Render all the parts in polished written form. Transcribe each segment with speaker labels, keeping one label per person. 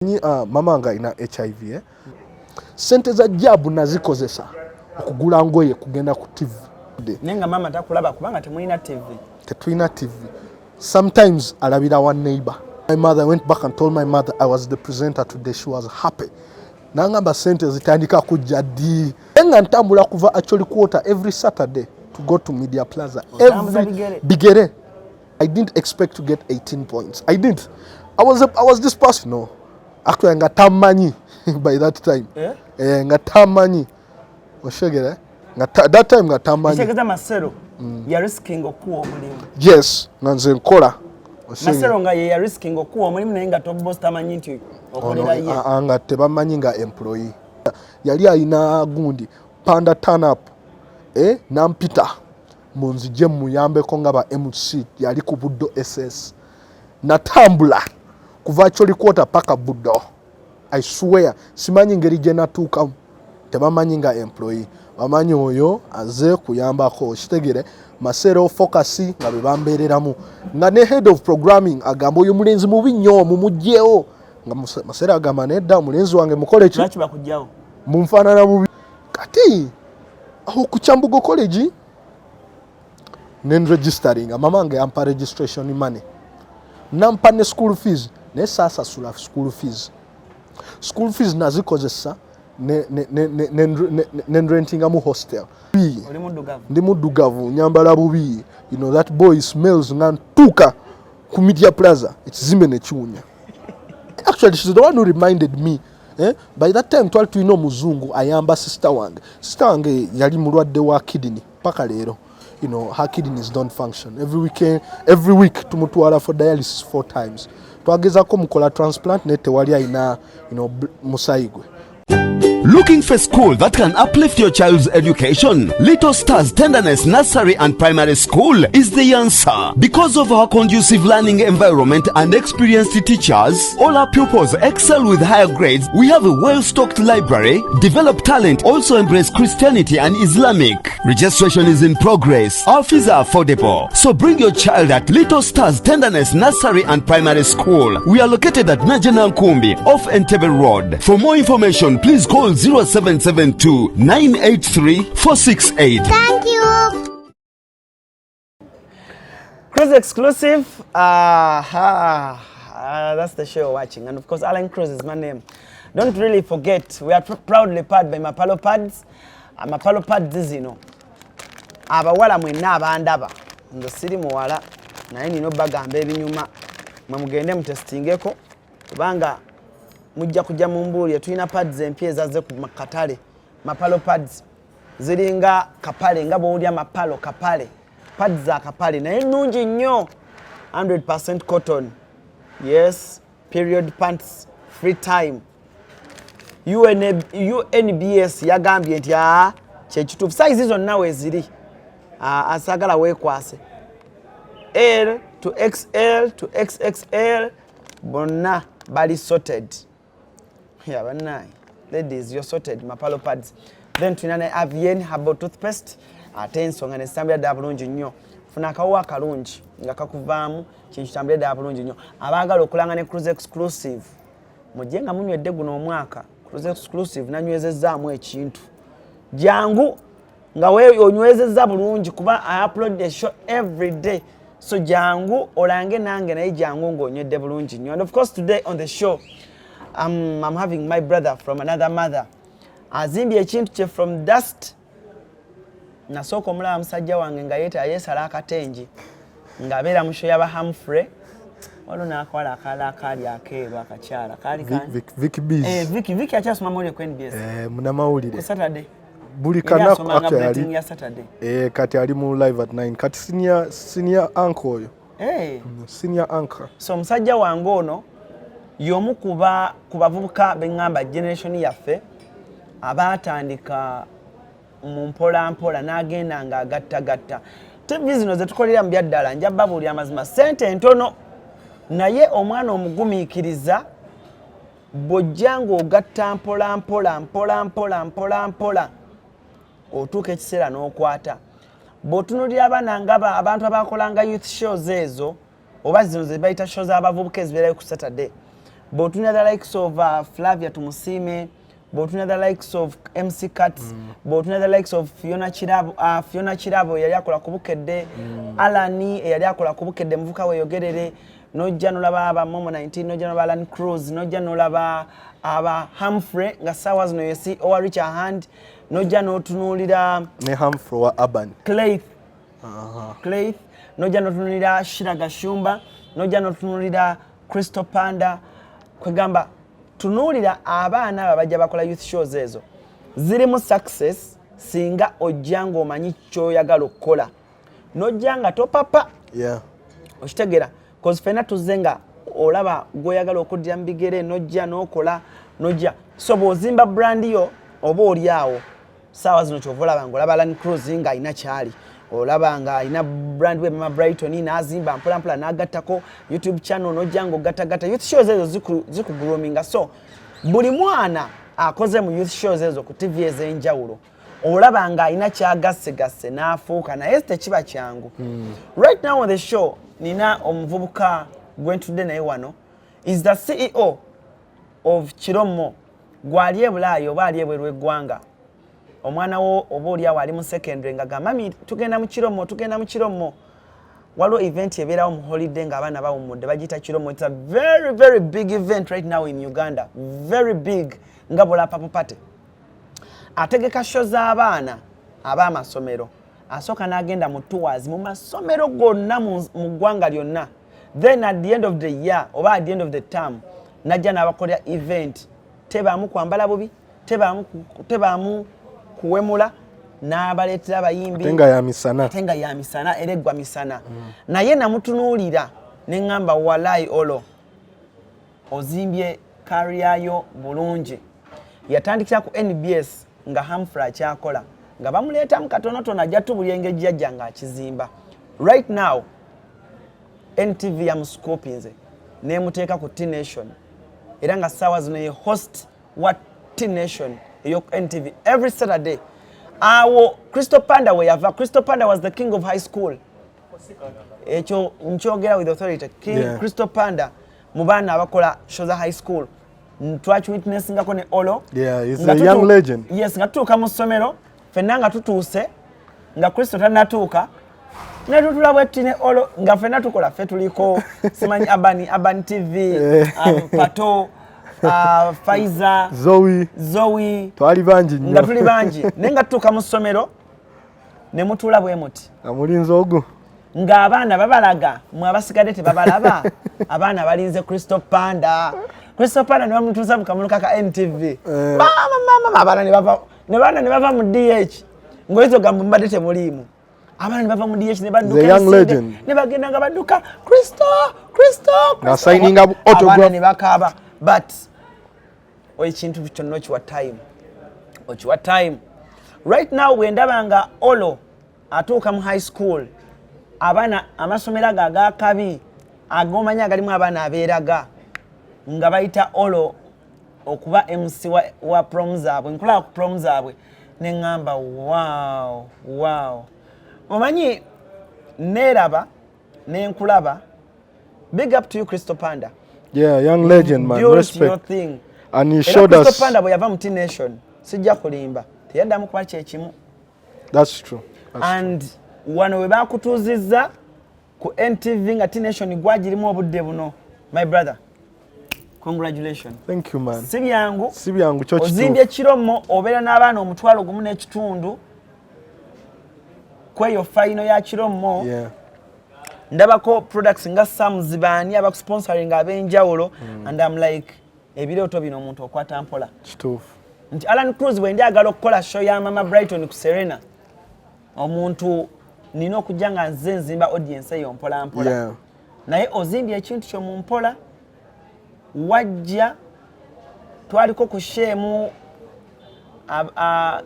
Speaker 1: Mama nga ina HIV sente za jabu nazikozesa okugula ngoye kugenda ku TV.
Speaker 2: Nenga mama takulaba kubanga temulina TV.
Speaker 1: Tetulina TV. Sometimes alabira one neighbor. My mother went back and told my mother I was the presenter today. She was happy. Nangamba sente zitandika kujja di. Enga ntambula kuva actually quarter every Saturday to go to Media Plaza. Every bigere. I didn't expect to get 18 points. I didn't. I was this person. No. Actually ngatamanyi by that time. Ngatamanyi. Oshegere. That time ngatamanyi.
Speaker 2: Oshegeza masero. Ya risking okuwa omulimu.
Speaker 1: Yes, nganze nkola.
Speaker 2: Masero nga ya risking okuwa omulimu naye nga top boss tamanyi nti okolera ye.
Speaker 1: Anga tebamanyi nga employee. Yali ayina gundi panda turn up. Nampita. Munzije muyambeko nga ba MC yali ku Buddo SS. Natambula kuva actually quarter paka Buddo. I swear simanyi ngeri je natuka tebamanyi nga employee. Bamanyi oyo aze kuyambako kitegere masero focus nga bebambereramu nga ne head of programming agamba oyo mulenzi mubi nnyo mumujjeo nga masero agamba nedda mulenzi wange mukole ki
Speaker 2: laki bakujjao
Speaker 1: mumfanana bubi kati aho ku Kyambugo college nen registering mama nge ampa registration money nampa ne school fees ne sasa sula school fees nazikozesa ne renting amu hostel ndi mudugavu nyambala bubi you know that boy smells ngantuka ku Media Plaza ekizimbe ne kiwunya. Actually she's the one who reminded me by that time twali tulina omuzungu ayamba sister wange yali mulwadde wa kidney paka leero. You know, her kidneys don't function. Every week tumutwala for dialysis 4 times. Twagezako mukola transplant nete wali aina, you know, musayigwe.
Speaker 3: Looking for school that can uplift your child's education? Little Stars Tenderness Nursery and Primary School is the answer. Because of our conducive learning environment and experienced teachers, all our pupils excel with higher grades. We have a well-stocked library, develop talent, also embrace Christianity and Islamic. Registration is in progress. Our fees are affordable. So bring your child at Little Stars Tenderness Nursery and Primary School. We are located at Najana Nkumbi off Entebbe Road. For more information, please call 0772 983 468.
Speaker 4: Thank you.
Speaker 2: CRUZ exclusive. That's the show you're watching. And of course, ALLANCRUZ is my name. Don't really forget, we are proudly powered by Mapalo Pads. Mapalo Pads is, you know, abawala mwena abandaba. Ndo siri muwala. Na hini no bagambe binyuma. Mamugende mtestingeko. Kubanga mujja kujja mumbuli tulina pads empye zaze ku makatale Mapalo pads ziringa kapale nga bwolya mapalo kapale pads za kapale naye nnungi nnyo 100% cotton. Yes, period pants, free time. UNBS yagambye nti kyekituufu size zonna weeziri asagala weekwase L to XL to XXL bonna bali sorted. Yeah, banai. Ladies, you're sorted. Mapalo pads. Then tunane Avienne herbal toothpaste. Ensonga ne sambya da bulungi nnyo. Funa kawa kalungi nga kakuvaamu kintu tambya da bulungi nnyo. Abagala okulanga ne CRUZ exclusive. Mujenga munywedde guno omwaka. CRUZ exclusive nanywezezaamu ekintu. Jangu nga we onywezezza bulungi kuba I upload the show every day. So jangu olange nange naye jangu ng'onywedde bulungi nnyo. And of course today on the show I'm having my brother from another mother. Azimbi ekintu kye from dust. Nasoko mulaba musajja wange nga yesala akatengi. Ngabeera mu show yaba Humphrey. Waliwo n'akola akali akeeru akakyala. Kali kani?
Speaker 1: Vicky Biz.
Speaker 2: Vicky akyasoma mawulire ku NBS.
Speaker 1: Munamawulire.
Speaker 2: Ku Saturday.
Speaker 1: Buli kanako
Speaker 2: actually ya Saturday.
Speaker 1: Kati ali mu live at 9. Kati senior uncle oyo. Senior uncle. So
Speaker 2: musajja wange ono yomu kuba kubavubuka bengamba generation yaffe abatandika mu mpola n'agenda nga agattagatta. TV zino ze tukolera mu byaddala njabba buli amazima sente ntono naye omwana omugumiikiriza bw'ojjanga ogatta mpola otuuka ekiseera n'okwata. Bw'otunuulira abaana nga abantu abakolanga youth shows ezo oba zino ze bayita shows abavubuka ezibeerayo ku Saturday bw'otunuulira the likes of Flavia Tumusiime, bw'otunuulira the likes of MC Cuts, bw'otunuulira the likes of Fiona Kirabo yali akola ku Bukedde, Alan yali akola ku Bukedde muvuka weeyogerere, n'ojja n'olaba aba Momo 19, n'ojja n'olaba ALLANCRUZ, n'ojja n'olaba aba Humphrey nga ssaawa zino yesi owa Richard Hand, n'ojja n'otunuulira
Speaker 1: ne Humphrey wa Urban
Speaker 2: Claith, n'ojja n'otunuulira Shira Gashumba, n'ojja n'otunuulira Crystal Panda. Kwegamba tunuulira abaana abajja bakola youth shows ezo zirimu success singa ojja ng'omanyi ky'oyagala okukola n'ojja nga topapa okitegera cause ffenna tuzze nga olaba gw'oyagala okuddira mu bigere n'ojja n'okola n'ojja so bw'ozimba brand yo oba oli awo ssaawa zino kyova olaba ng'olaba ALLANCRUZ nga alina kyali olaba nga alina brand we Mama Brighton n'azimba mpolampola n'agattako YouTube channel n'ojja ng'ogattagatta youth shows ezo zikugroominga so buli mwana akoze mu youth shows ezo ku TV ez'enjawulo olaba nga alina kyagasse n'afuuka naye tekiba kyangu. Right now on the show nina omuvubuka gwentudde naye wano is the CEO of Kiromo gwali ebulaayi oba ali ebweru w'eggwanga. Omwana wo oba oli awo ali mu secondary nga gamba mami tugenda mu Kiromo waliwo event ebeerawo mu holiday ng'abaana bawummudde bagiyita Kiromo. It's a very very big event right now in Uganda, very big nga bola papo pate. Ategeka show z'abaana ab'amasomero asooka n'agenda mu tours mu masomero gonna mu ggwanga lyonna, then at the end of the year oba at the end of the term najja n'abakolera event tebaamu kwambala bubi tebaamu kuwemula n'abaleetera abayimbi
Speaker 1: tenga ya misana
Speaker 2: ereggwa misana naye namutunuulira ne ŋŋamba walayi olo ozimbye kariyayo bulungi. Yatandikira ku NBS nga Humphrey akyakola nga bamuleetamu katonotono ajja tubulya engeri jjajja ng'akizimba. Right now NTV yamuscoopinze n'emuteeka ku T-Nation era nga ssaawa zino ye host wa T-Nation eyo NTV every Saturday. Awo Crystal Panda we yava. Crystal Panda was the king of high school. Ekyo nkyogera with authority. Crystal Panda mu baana abakola show za high school. Twaki witnessingako ne Olo.
Speaker 1: Yeah, he's a young legend.
Speaker 2: Yes, nga tutuuka mu ssomero ffenna nga tutuuse nga Crystal tannatuuka ne tutula bwetti ne Olo nga ffenna tukola ffe tuliko simanyi Urban TV, Pato, Faiza, Zoe
Speaker 1: twali bangi nnyo
Speaker 2: nga tuli bangi naye nga tutuuka mu ssomero ne mutuula bwe muti
Speaker 1: amulinzi ogwo
Speaker 2: ng'abaana babalaga mwe abasigadde tebabalaba abaana balinze Crystal Panda ne bamutuusa mu kamulu ka NTV mama abaana ne bava mu DH ng'oyinza ogamba mbadde temuliimu abaana ne bava mu DH ne badduka ne bagenda nga badduka Crystal
Speaker 1: nga signinga autograph
Speaker 2: abaana ne bakaaba but ekintu kyonna okiwa time right now bwendaba nga Olo atuuka mu high school abaana amasomero ago agakabi ag'omanyi agalimu abaana abeeraga nga bayita Olo okuba MC wa prom zaabwe nkulaba ku prom zaabwe ne ŋŋamba wow omanyi neeraba nenkulaba big up to you Crystal Panda.
Speaker 1: Yeah, young legend man, respect
Speaker 2: your thing.
Speaker 1: And he showed us
Speaker 2: Crystal Panda bwe yava mu T-Nation sijja kulimba teyaddamu kuba kyekimu.
Speaker 1: That's true.
Speaker 2: And wano we bakutuuzizza ku NTV nga T-Nation gwagirimu obudde buno my brother. Congratulations.
Speaker 1: Thank you man.
Speaker 2: Si byangu
Speaker 1: kyo kitu.
Speaker 2: Ozimbye Kiromo obeera n'abaana omutwalo gumu n'ekitundu kweyo final ya Kiromo.
Speaker 1: Yeah.
Speaker 2: Ndabako products nga Sam Zibani abakusponsoring ab'enjawulo and I'm like ebirooto bino omuntu okwata mpola.
Speaker 1: Kituufu.
Speaker 2: Nti ALLANCRUZ bwe njagala okukola show ya Mama Brighton ku Serena omuntu nina okujja nga nze nzimba audience eyo mpola.
Speaker 1: Yeah.
Speaker 2: Naye ozimbye ekintu kyo mu mpola wajja twaliko ku shemu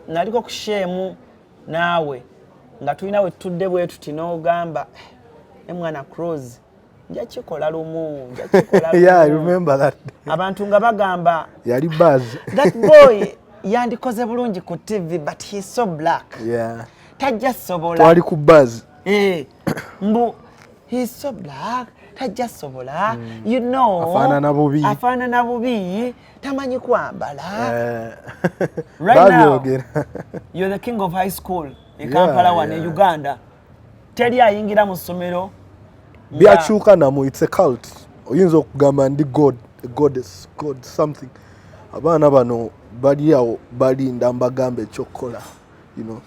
Speaker 2: naliko ku shemu naawe nga tulina we tudde bwe tuti n'ogamba mwana CRUZ nja kikola lumu.
Speaker 1: Yeah, I remember that.
Speaker 2: Abantu nga bagamba
Speaker 1: yali buzz.
Speaker 2: That boy yandikoze bulungi ku TV but he's so black.
Speaker 1: Yeah.
Speaker 2: Tajja sobola.
Speaker 1: Twali ku buzz.
Speaker 2: Mbu he's so black tajja sobola you know afaanana bubi tamanyi kwambala right now you're the king of high school in Kampala wano Uganda teri ayingira mu ssomero
Speaker 1: byakyuka namu it's a cult oyinza okugamba ndi god a goddess god something abaana bano bali awo balinda mbagambe ekyokukola you know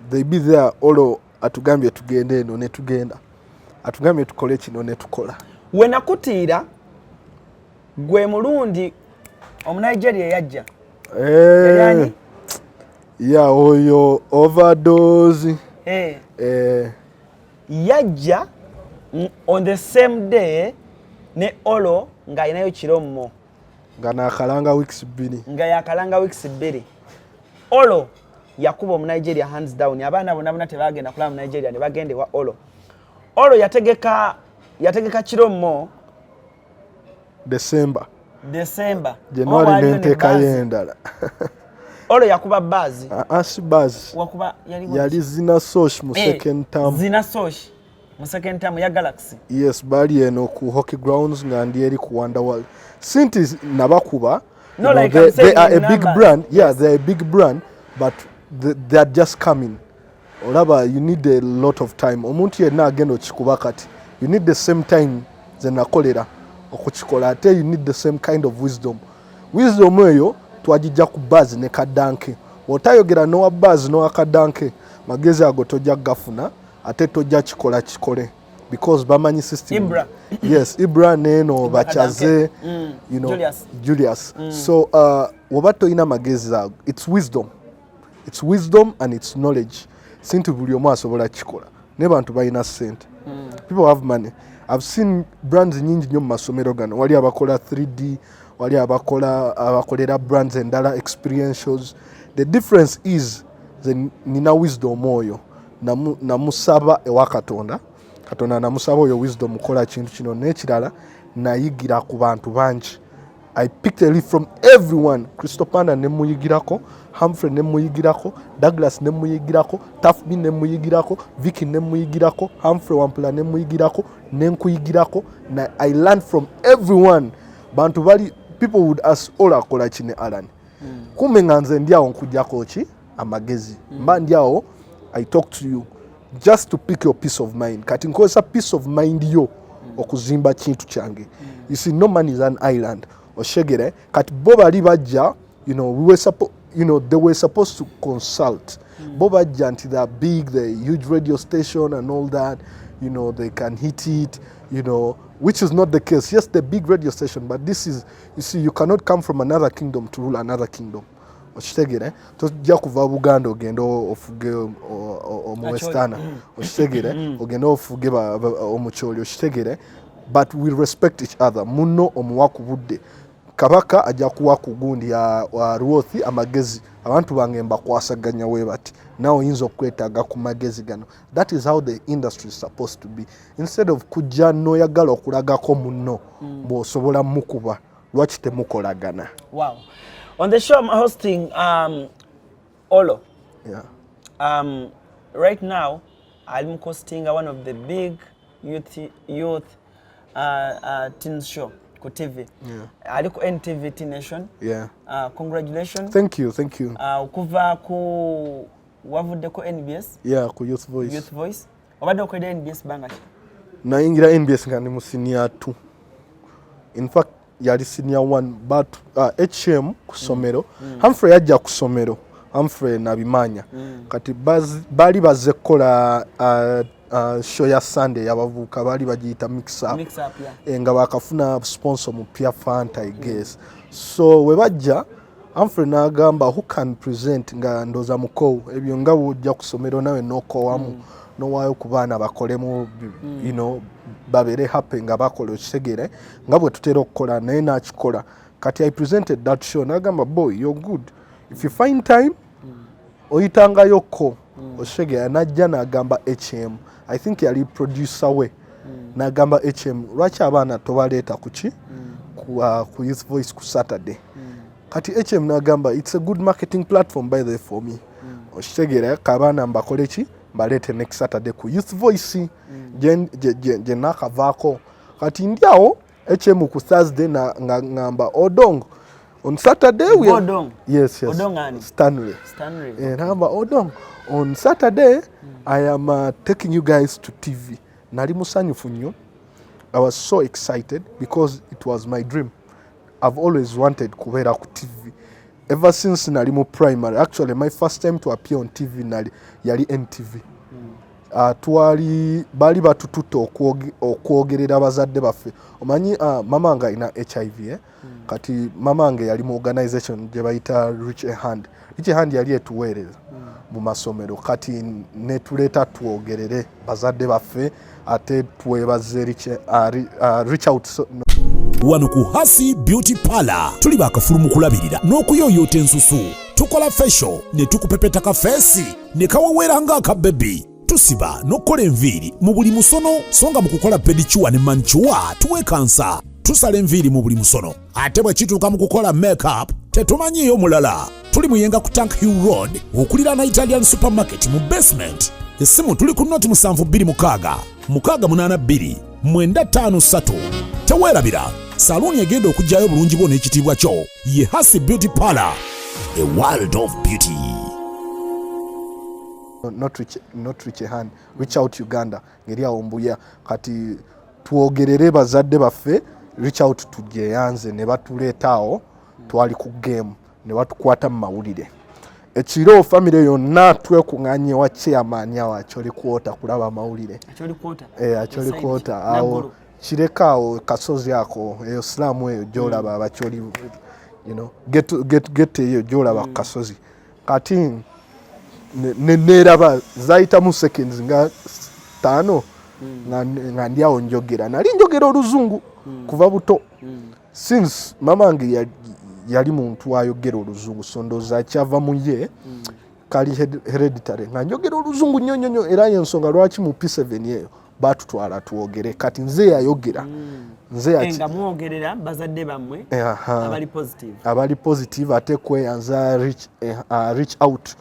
Speaker 1: they be there olo atugambye tugende eno ne tugenda atugambye tukole kino ne tukola
Speaker 2: we nakutiira gwe mulundi omunigeria yajja
Speaker 1: ya oyo overdose
Speaker 2: yajja on the same day ne olo nga ayinayo kirommo
Speaker 1: nga nakalanga weeks bbiri
Speaker 2: nga yakalanga weeks bbiri olo yakuba omunigeria hands down abaana bonna tebagenda kulaba Nigeria ne bagende wa olo yategeka kirommo
Speaker 1: December
Speaker 2: January
Speaker 1: nenteka yendala
Speaker 2: olo yakuba bazi
Speaker 1: asi bazi
Speaker 2: wakuba
Speaker 1: yali zina sosh mu second term
Speaker 2: ya Galaxy
Speaker 1: yes bali eno ku hockey grounds nga ndi eri ku Wonderworld since nabakuba
Speaker 2: no, like
Speaker 1: they are a big brand they're a big brand but they are just coming olaba you need a lot of time omuntu yenna agenda okikuba kati you need the same time ze nakolera okukikola ate you need the same kind of wisdom eyo twagijja ku buzz ne kadanke otayogera nowa buzz nowa kadanke magezi ago tojja gafuna ate tojja kikole because bamanyi system yes Ibra neno bachaze you know Julius. So woba toyina magezi ago it's wisdom and it's knowledge sinti buli omu asobola kikola ne bantu balina sente people have money. I've seen brands nyingi nnyo mu masomero gano wali abakola 3D wali abakolera brands endala experientials. The difference is nina wisdom oyo namusaba ewa Katonda namusaba oyo wisdom mukola kintu kino n'ekirala nayigira ku bantu bangi. I picked a leaf from everyone. Christopana nemuyigirako, Humphrey nemuyigirako, Douglas nemuyigirako, Tafbi nemuyigirako, Vicky nemuyigirako, Humphrey Wampula nemuyigirako, nenkuyigirako. I learned from everyone. Bantu bali people would ask ola kola chine Alan. Kume nganze ndiawo nkujako chi amagezi. Mba ndiawo I talk to you just to pick your peace of mind. Kati nkosa peace of mind yo okuzimba kintu kyange. You see, no man is an island. Oshegere kati boba libajja they were supposed to consult boba janti they are big, the huge radio station and all that, they can hit it, which is not the case. Yes, the big radio station, but this is, you see, you cannot come from another kingdom to rule another kingdom. Oshegere tojja kuva Buganda ogenda ofuge omuwestana oshegere ogenda ofuge omucholi oshegere, but we respect each other. Muno omuwaku budde kabaka ajja kuwa ku gundi wa Ruothi amagezi abantu bange mbakwasaganya we bati nawo yinza okwetaaga ku magezi gano. That is how the industry is supposed to be. Instead of kujja noyagala okulagako muno bw'osobola mukuba lwaki temukolagana.
Speaker 2: Wow. On the show I'm hosting Olo.
Speaker 1: Yeah.
Speaker 2: Right now I'm hosting one of the big youth teen show ku TV. Aliko NTV Teen Nation.
Speaker 1: Yeah.
Speaker 2: Congratulations.
Speaker 1: Thank you.
Speaker 2: Kuva ku wavudde ku NBS.
Speaker 1: Yeah, ku Youth Voice.
Speaker 2: Obadde okwedde NBS banga ki?
Speaker 1: Nayingira NBS nga ndi mu senior 2. In fact, yali senior 1 but HM ku somero. Humphrey yajja ku somero. Humphrey nabimanya. Kati bali bazze kola show ya Sunday yabavuka bali bagiyita mix up
Speaker 2: yeah.
Speaker 1: Nga bakafuna sponsor mu Pia Fanta I guess. So we bajja Humphrey nagamba who can present nga ndoza muko ebyo nga wojja kusomero nawe noko wamu no wayo kubana bakolemu babere happy nga bakole okisegere nga bwe tutera okukola naye nakikola. Kati I presented that show nagamba boy you're good if you find time oyitanga yoko oshegera najja nagamba HM I think yali producer we nagamba HM lwaki abaana tobaleeta kuki ku Youth Voice ku Saturday. Kati HM nagamba it's a good marketing platform by the way for me. Oshegera kabaana mbakole ki mbaleete next Saturday ku Youth Voice je nakavaako kati ndiawo HM ku Thursday na ngamba Odong on Saturday we
Speaker 2: Odong.
Speaker 1: Yes.
Speaker 2: Odong
Speaker 1: Stanley. Ngamba Odong on Saturday I am taking you guys to TV. Nali musanyufu nnyo. I was so excited because it was my dream. I've always wanted kubeera ku TV ever since nali mu primary. Actually my first time to appear on TV yali NTV. Twali bali batututa okwogerera abazadde baffe. Omanyi mama nga ina HIV kati mama nga yali mu organization gye bayita Reach a Hand. Reach a Hand yali etuweereza mu masomero kati netuleeta twogerere bazadde baffe ate twebaze reach out
Speaker 4: wano ku Hasi Beauty Parlor tuli bakafulu mu kulabirira n'okuyoyoota ensusu. Tukola facial ne tukupepeta ka feesi ne kawawera nga baby. Tusiba n'okukola enviiri mu buli musono songa mu kukola pedicure ne manicure tuwekansa. Tusala enviiri mu buli musono ate bwe kituuka mu kukola makeup tetumanyiyo mulala. Tuli muyenga ku Tank Hill Road okulira na Italian Supermarket mu basement. Essimu tuli ku noti 72 682 953. Teweerabira saluni egenda okujjayo bulungi bwo n'ekitiibwa kyo ye Hasi Beauty Parlor, a world of beauty.
Speaker 1: not reach a hand, reach out Uganda ngeri awo mbuya kati twogerere bazadde baffe reach out tujeyanze ne batuleetaawo twali ku game ne batukwata mu mawulire. Ekiro family yonna twekuŋŋaanye wa chairman awo Acholi Quarter kulaba amawulire. Acholi Quarter awo kireka awo kasozi ako eyo Islamu eyo gyolaba abacholi get eyo gyolaba kasozi kati neraba zayitamu seconds nga 5 nga ndiawo njogera nali njogera oluzungu kuva buto since mama nge yali muntu ayogera oluzungu so ndoza kyava mu ye kali hereditary nga njogera oluzungu nnyo era yensonga lwaki mu P7 yeyo batutwala tuogere kati nze yayogera nze
Speaker 2: nga muogerera bazadde bamwe abali positive ate kweyanza reach out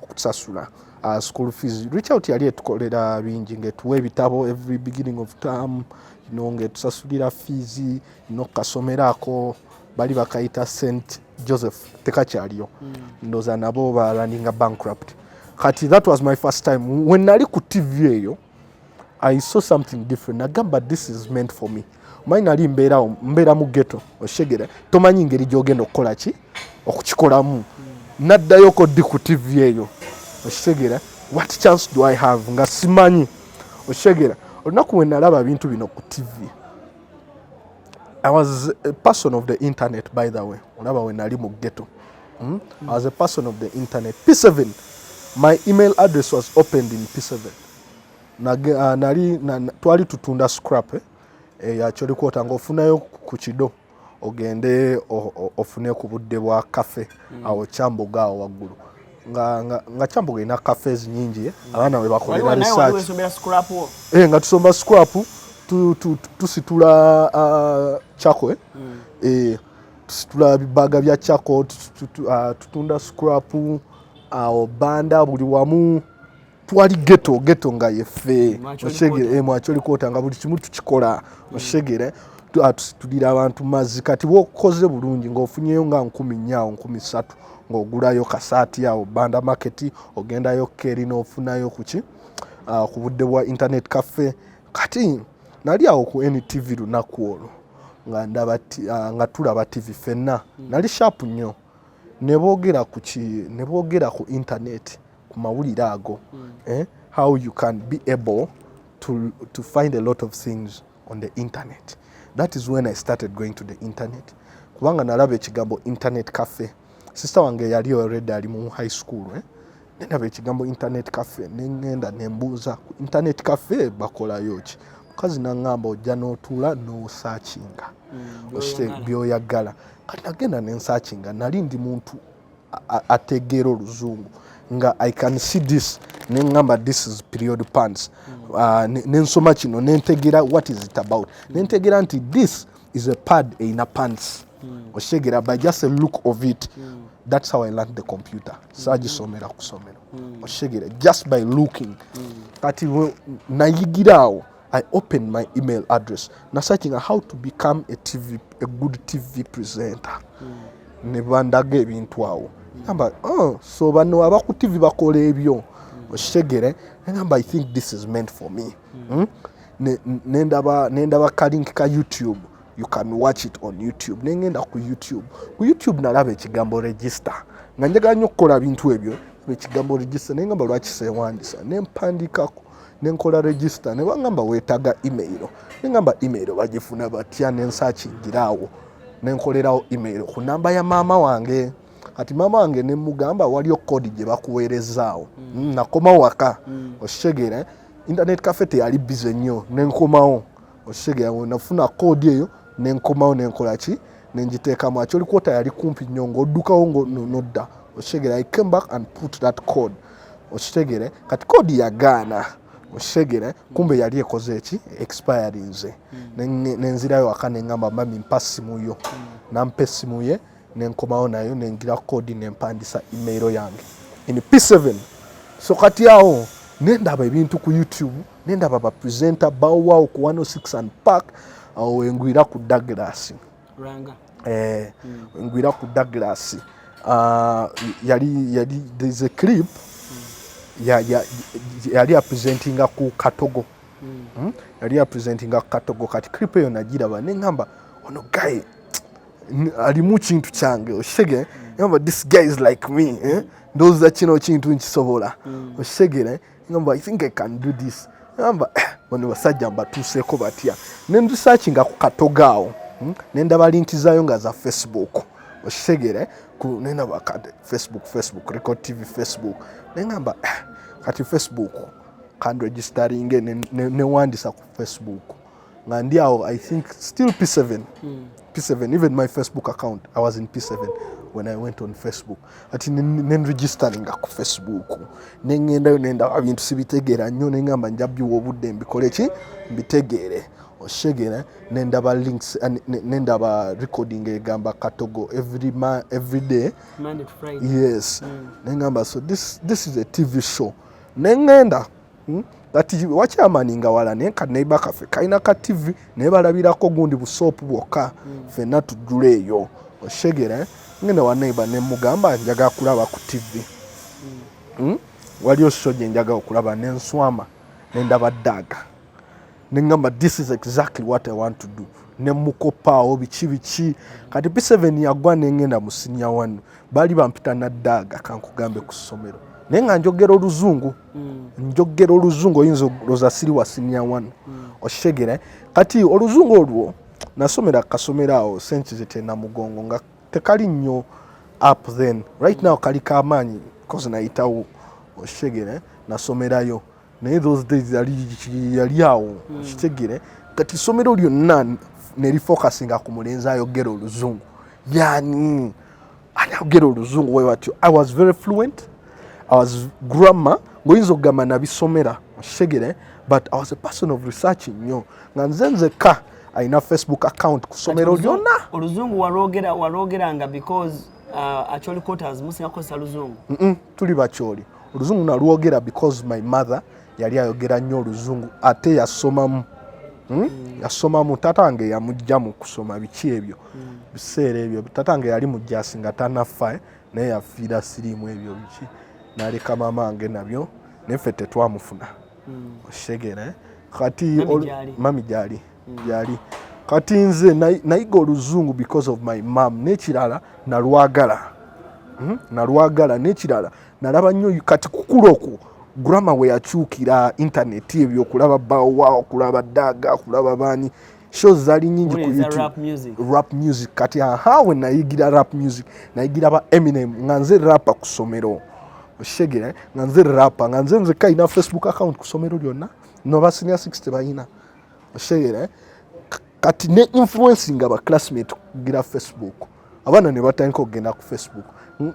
Speaker 2: okusasula school fees. Reach out yali etukolera bingi ngetuwa ebitabo every beginning of term ngetusasulira fees kasomerako bali bakayita St. Joseph tekakyaliyo ndoza nabo ba running bankrupt. Kati that was my first time when nali ku TV eyo I saw something different. Nagamba this is meant for me. Mine nali mbeera mu ghetto oshegera tomanyi ngeri gyogenda okukola ki okukikolamu naddayo ko di ku TV eyo oshegera what chance do I have nga simanyi oshegera olunaku we nalaba bintu bino ku TV. I was a person of the internet by the way. Olaba we nali mu ghetto I was a person of the internet. P7 my email address was opened in P7. Twali tutunda scrap ya Acholi Quarter ngofunayo ku kido ogende ofune ku budde bwa cafe awo Kyamboga awo waggulu nga Kyamboga ina cafes nyingi abaana we bakolera research nga tusomba scrap tusitula chako tusitula bibaga bya chako tutunda scrap awo banda buli wamu twali ghetto nga yefe oshegere Acholi Quarter nga buli kimu tukikola oshegere tutulira abantu mazzi kati wokoze bulungi ng'ofunyeyo nga 10 nnyawo 13 ng'ogulayo kasaati awo banda market ogendayo keri n'ofunayo kuki ku budde bwa internet cafe kati nali awo ku NTV lunaku olwo nga ndaba nga tulaba TV fenna nali sharp nnyo ne boogera ku internet ku mawulire ago how you can be able to find a lot of things on the internet. That is when I started going to the internet. Kubanga nalaba ekigambo internet cafe. Sister wange yali already ali mu high school nalaba ekigambo internet cafe nengenda nembuuza ku internet cafe bakola yoki mukazi nangamba ojja n'otuula n'osearchinga byoyagala kati nagenda nensearchinga nali ndi muntu ategeera oluzungu nga I can see this nengamba this is period pants nensoma kino nentegera what is it about nentegera nti this is a pad in a pants oshegera by just a look of it that's how I learned the computer sagisomera kusomero oshegera just by looking kati nayigiraawo
Speaker 1: I opened my email address na searching how to become a good TV presenter. Ne bandaga ebintu awo. Ngamba so bano abaku TV bakola ebyo. Oshegere ngamba I think this is meant for me. Nendaba kalink ka YouTube. You can watch it on YouTube. Nengenda ku YouTube. Ku YouTube nalaba ekigambo register. Nga njagala nnyo okukola bintu ebyo. Ekigambo register nengamba lwaki seewandisa. Nempandikako. Nenkola register. Ne bangamba weetaga email. Nengamba email bagifuna batya nensakingiraawo. Nenkolerawo email ku namba ya maama wange. Kati maama wange ne mugamba waliyo code gye bakuweerezaawo. Nakoma waka. Oshegere. Internet cafe teyali busy nnyo. Nenkomawo. Oshegere nafuna code eyo. Nenkomawo nenkola ki nenjiteekamu akyoli kwota yali kumpi nnyo ng'oddukawo nodda. Oshegere I came back and put that code. Oshegere kati code yagaana. Oshegere kumbe yali ekoze eki expired nze. Nenzirayo waka nengamba mami mpa essimu yo. Nampa essimu ye nenkomawo nayo nengira code nempandisa email yange. In P7. So kati awo nendaba ebintu ku YouTube. Nendaba ba presenter bawawo ku 106 and Park. Awo engwira ku Douglas.
Speaker 2: Ranga.
Speaker 1: Engwira ku Douglas. Yali there's a clip. Yali presenting ku Katogo. Yali presenting ku Katogo kati clip eyo nagiraba nengamba ono guy ali mu kintu kyange oshege ngamba this guy is like me ndoza kino kintu nkisobola oshegere ngamba I think I can do this ngamba bano basajja mbatuseeko batya nendu searchinga ku Katogaawo nendaba linki zayo nga za Facebook oshegere ku nenda bakade Facebook Record TV Facebook nengamba kati Facebook can registering ne wandisa ku Facebook ngandi awo I think still P7 P7 even my Facebook account I was in P7 when I went on Facebook ati nen registering ku Facebook nenda abintu sibitegera nnyo nengamba njabyo obudde mbikole ki mbitegere oshegere nendaba links nendaba recording egamba Katogo every day
Speaker 2: Monday to Friday.
Speaker 1: Yes. Nengamba so this is a TV show nengenda Kati wakyamaninga wala nenka neiba kafe kaina ka TV nebalabirako gundi busopu bwokka fenna tujuleeyo oshegere ngene wa neiba ne mugamba njaga kulaba ku TV waliyo show njaga okulaba nenswama nendaba daga nengamba this is exactly what I want to do nemukopaawo bichi kati P7 yagwa nengenda mu senior 1 bali bampita na daga kankugambe ku ssomero nenga njogera oluzungu oyinza loza siri wa senior 1 oshegere kati oluzungu olwo nasomera kasomera awo senchi na mugongo nga tekali nnyo up then right now kali kamanyi cause naitawo oshegere nasomerayo naye those days yali awo oshegere kati somero lyonna neri focusinga ku mulenzi ayogera oluzungu yani ayogera oluzungu we watyo I was very fluent. I was grammar ngoyinza okugamba nabisomera oshegere but I was a person of research nnyo nga nzenze ka aina Facebook account kusomero lyonna
Speaker 2: oluzungu walogeranga because actually quarters musinga kosa luzungu
Speaker 1: tuli bakyoli oluzungu nalwogera because my mother yali ayogera nnyo oluzungu ate yasomamu tatange yamujjamu kusoma biki ebyo biseera ebyo tatange yali mujjasi nga tanafa naye yafiira sirimu ebyo biki naleka mama wange nabyo neffe tetwamufuna oshegere kati mami gyali kati nze nayiga oluzungu because of my mom nekirala nalwagala nekirala nalaba nnyo kati kukula okwo grammar we yakyukira internet ebyo okulaba bawa okulaba daga okulaba bani shows zali nyingi ku YouTube rap music kati we nayigira rap music nayigira ba Eminem nga nze rapper ku ssomero oshegere nga nze rapper nga nze kaina Facebook account ku ssomero lyonna no ba senior 60 bayina oshegere kati ne influencing aba classmate kugira Facebook abana ne batandika okugenda ku Facebook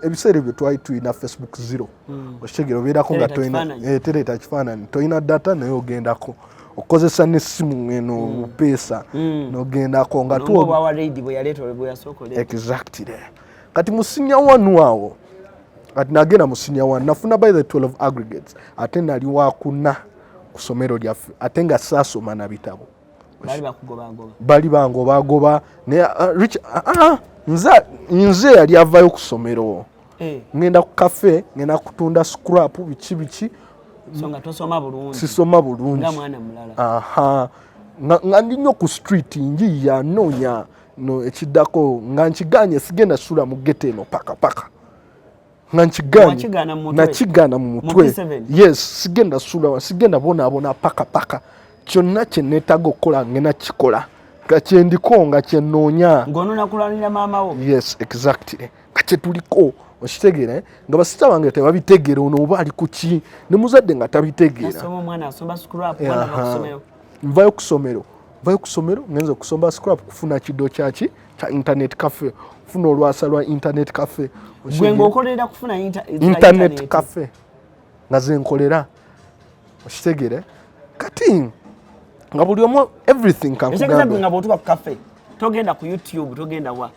Speaker 1: ebiseera ebyo twali tuyina Facebook 0 oshegere obeerako nga toyina tereta kifaananyi toyina data naye ogendako okozesa n'essimu eno upeesa n'ogendako nga exactly kati mu senior 1 awo kati nagenda mu senior 1 nafuna by the 12 aggregates ate nali wakuna ku ssomero lyaffe ate nga saasoma na bitabo
Speaker 2: bali
Speaker 1: bangobagoba nze yali avayo ku ssomero ngenda ku kafe ngenda kutunda scrap biki sisoma bulungi nga ndi nnyo ku street njiya noonya ekiddako nga nkiganye sigenda sula mu gete eno paka nga nkiganye nakigana mu mutwe yes sigenda bonaabona paka kyonna kye neetaaga okukola ngenda kikola nga kyendiko nga kyenoonya
Speaker 2: ng'ononakulanira maama wo
Speaker 1: yes exactly nga kyetuliko okitegeera nga basita bange tebabitegeera ono oba ali ku ki ne muzadde nga tabitegeera nvayo ku ssomero ngenza okusomba scrap kufuna kiddo kyaki kya internet cafe kufuna olwasa lwa internet cafe
Speaker 2: ng'okolerera kufuna
Speaker 1: internet cafe nga zenkolera okitegeera kati nga buli omu everything
Speaker 2: kankugamba nga bw'otuuka ku cafe togenda ku YouTube togenda wa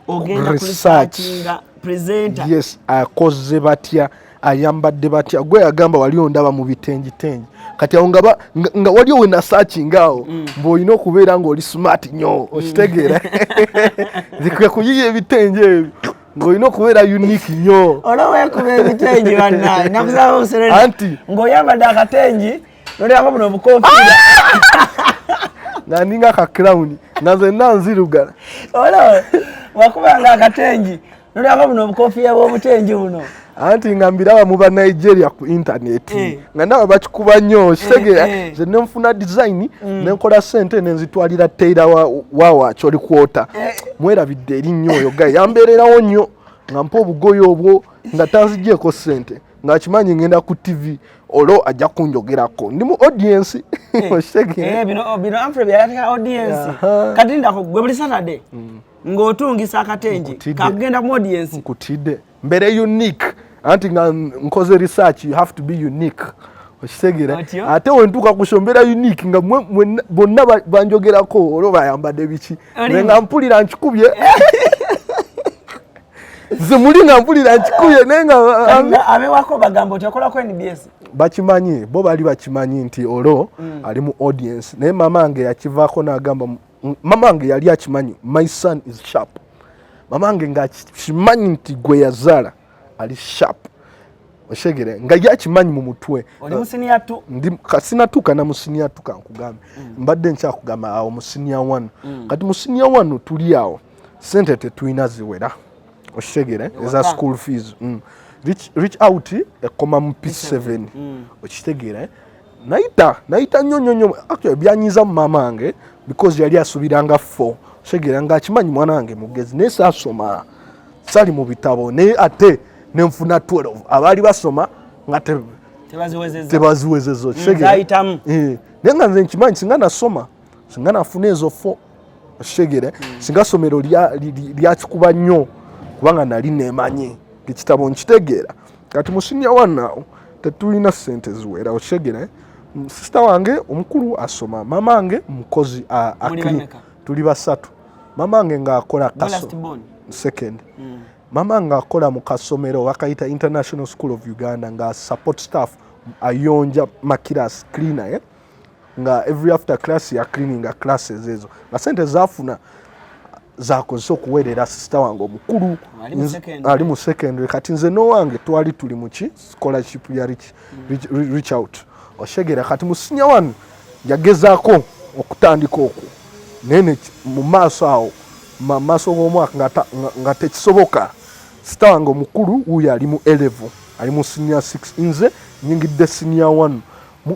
Speaker 2: ogenda ku researchinga presenter
Speaker 1: yes akoze batya ayambadde batya gwe yagamba wali ondaba mu bitenjitenji kati awo nga waliwo we nasearchinga awo mb'olina okubeera ng'oli smart nnyo okitegeera zikwe kuyiya ebitenji ebyo ng'olina okubeera unique nnyo
Speaker 2: olowekuba ebitenji bannaye nakusaba oserera
Speaker 1: anti
Speaker 2: ng'oyambadde akatenji nolyako buno obukofiira
Speaker 1: nga ndinga ka crown nga nzenna nzirugala
Speaker 2: wakubanga akatenji nolyako buno obukofiira bw'obutenji buno
Speaker 1: anti nga mbiraba mu Nigeria ku internet nga ndaba bakikuba nnyo kitegeera nze ne nfuna design nenkola sente nenzitwalira tailor wawaaki oli kwota mwerabidde eri nnyo oyo gayi yambeererawo nnyo nga mpa obugoye obwo nga tanzigyeko sente ng'akimanyi ngenda ku TV olwo ajja kunjogerako ndi mu audience
Speaker 2: bino Amfred byalatika audience kati ndako gwe buli Saturday ng'otungisa akatenji kakugenda mu audience
Speaker 1: nkutidde mbere unique anti nga nkoze research you have to be unique okitegeera ate wentuuka kushombera unique nga bonna banjogerako olwo bayambadde biki nga mpulira nkikubye nze muli nga mpulira nkikubye naye nga
Speaker 2: abewako bagamba otyakolako NBS
Speaker 1: bakimanyi bo bali bakimanyi nti olwo ali mu audience naye mamange yakivaako n'agamba mamange yali akimanyi my son is sharp mamange nga kimanyi nti gwe yazaala ali sharp oshegere nga yakimanyi mu mutwe
Speaker 2: oli musinia tu
Speaker 1: ndi kasinatuuka na musinia tu kankugambe mbadde nkyakugamba awo musinia 1 kati musinia 1 tuli awo sente tetulina ziwera oshegere eza school fees reach out ekoma mu P7 okitegere naita nnyo actually byanyiza mu mamange because yali asubiranga 4 shegera nga akimanyi mwana wange mugezi naye saasoma sali mu bitabo naye ate nenfuna 12 abaali basoma nga tebaziwezezo shegera naye nga nze nkimanyi singa nasoma singa nafuna ezo 4 shegera singa somero lyakikuba nnyo kubanga nali nemanyi ekitabo nkitegeera kati musinia 1 awo tetulina sente ziwera oshegera sister wange omukulu asoma mamange mukozi tuli basatu mamange ng'akola second mamange akola mu kasomero wakayita International School of Uganda nga support staff ayonja makirasi cleaner nga every after class ya cleaning classes ezo nga sente zafuna zakozesa okuweerera sister wange omukulu ali mu secondary kati nze n'owange twali tuli mu ki scholarship ya reach out oshegera kati mu senior 1 yagezaako okutandika okwo naye mu maaso awo maaso g'omwaka nga tekisoboka sister wange omukulu wuyo ali mu A-level ali mu senior 6 nze nyingidde senior 1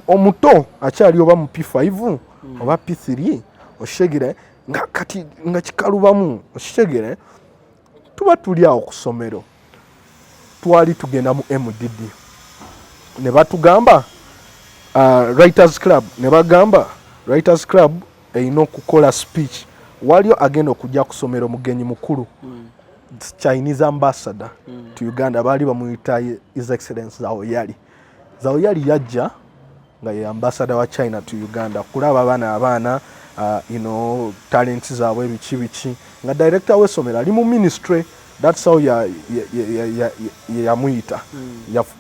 Speaker 1: omuto akyali oba mu P5 oba P3 oshegera kati nga kikalubamu okitegere tuba tuli awo ku ssomero twali tugenda mu MDD ne batugamba Writers Club ne bagamba Writers Club erina okukola speech waliyo agenda okujja ku ssomero mugenyi mukulu Chinese ambassador to Uganda baali bamuyita His Excellency Zaoyali yajja nga ye ambassador wa China to Uganda kulaba abaana talents zaabwe biki nga director w'essomero ali mu ministry that's how yamuyita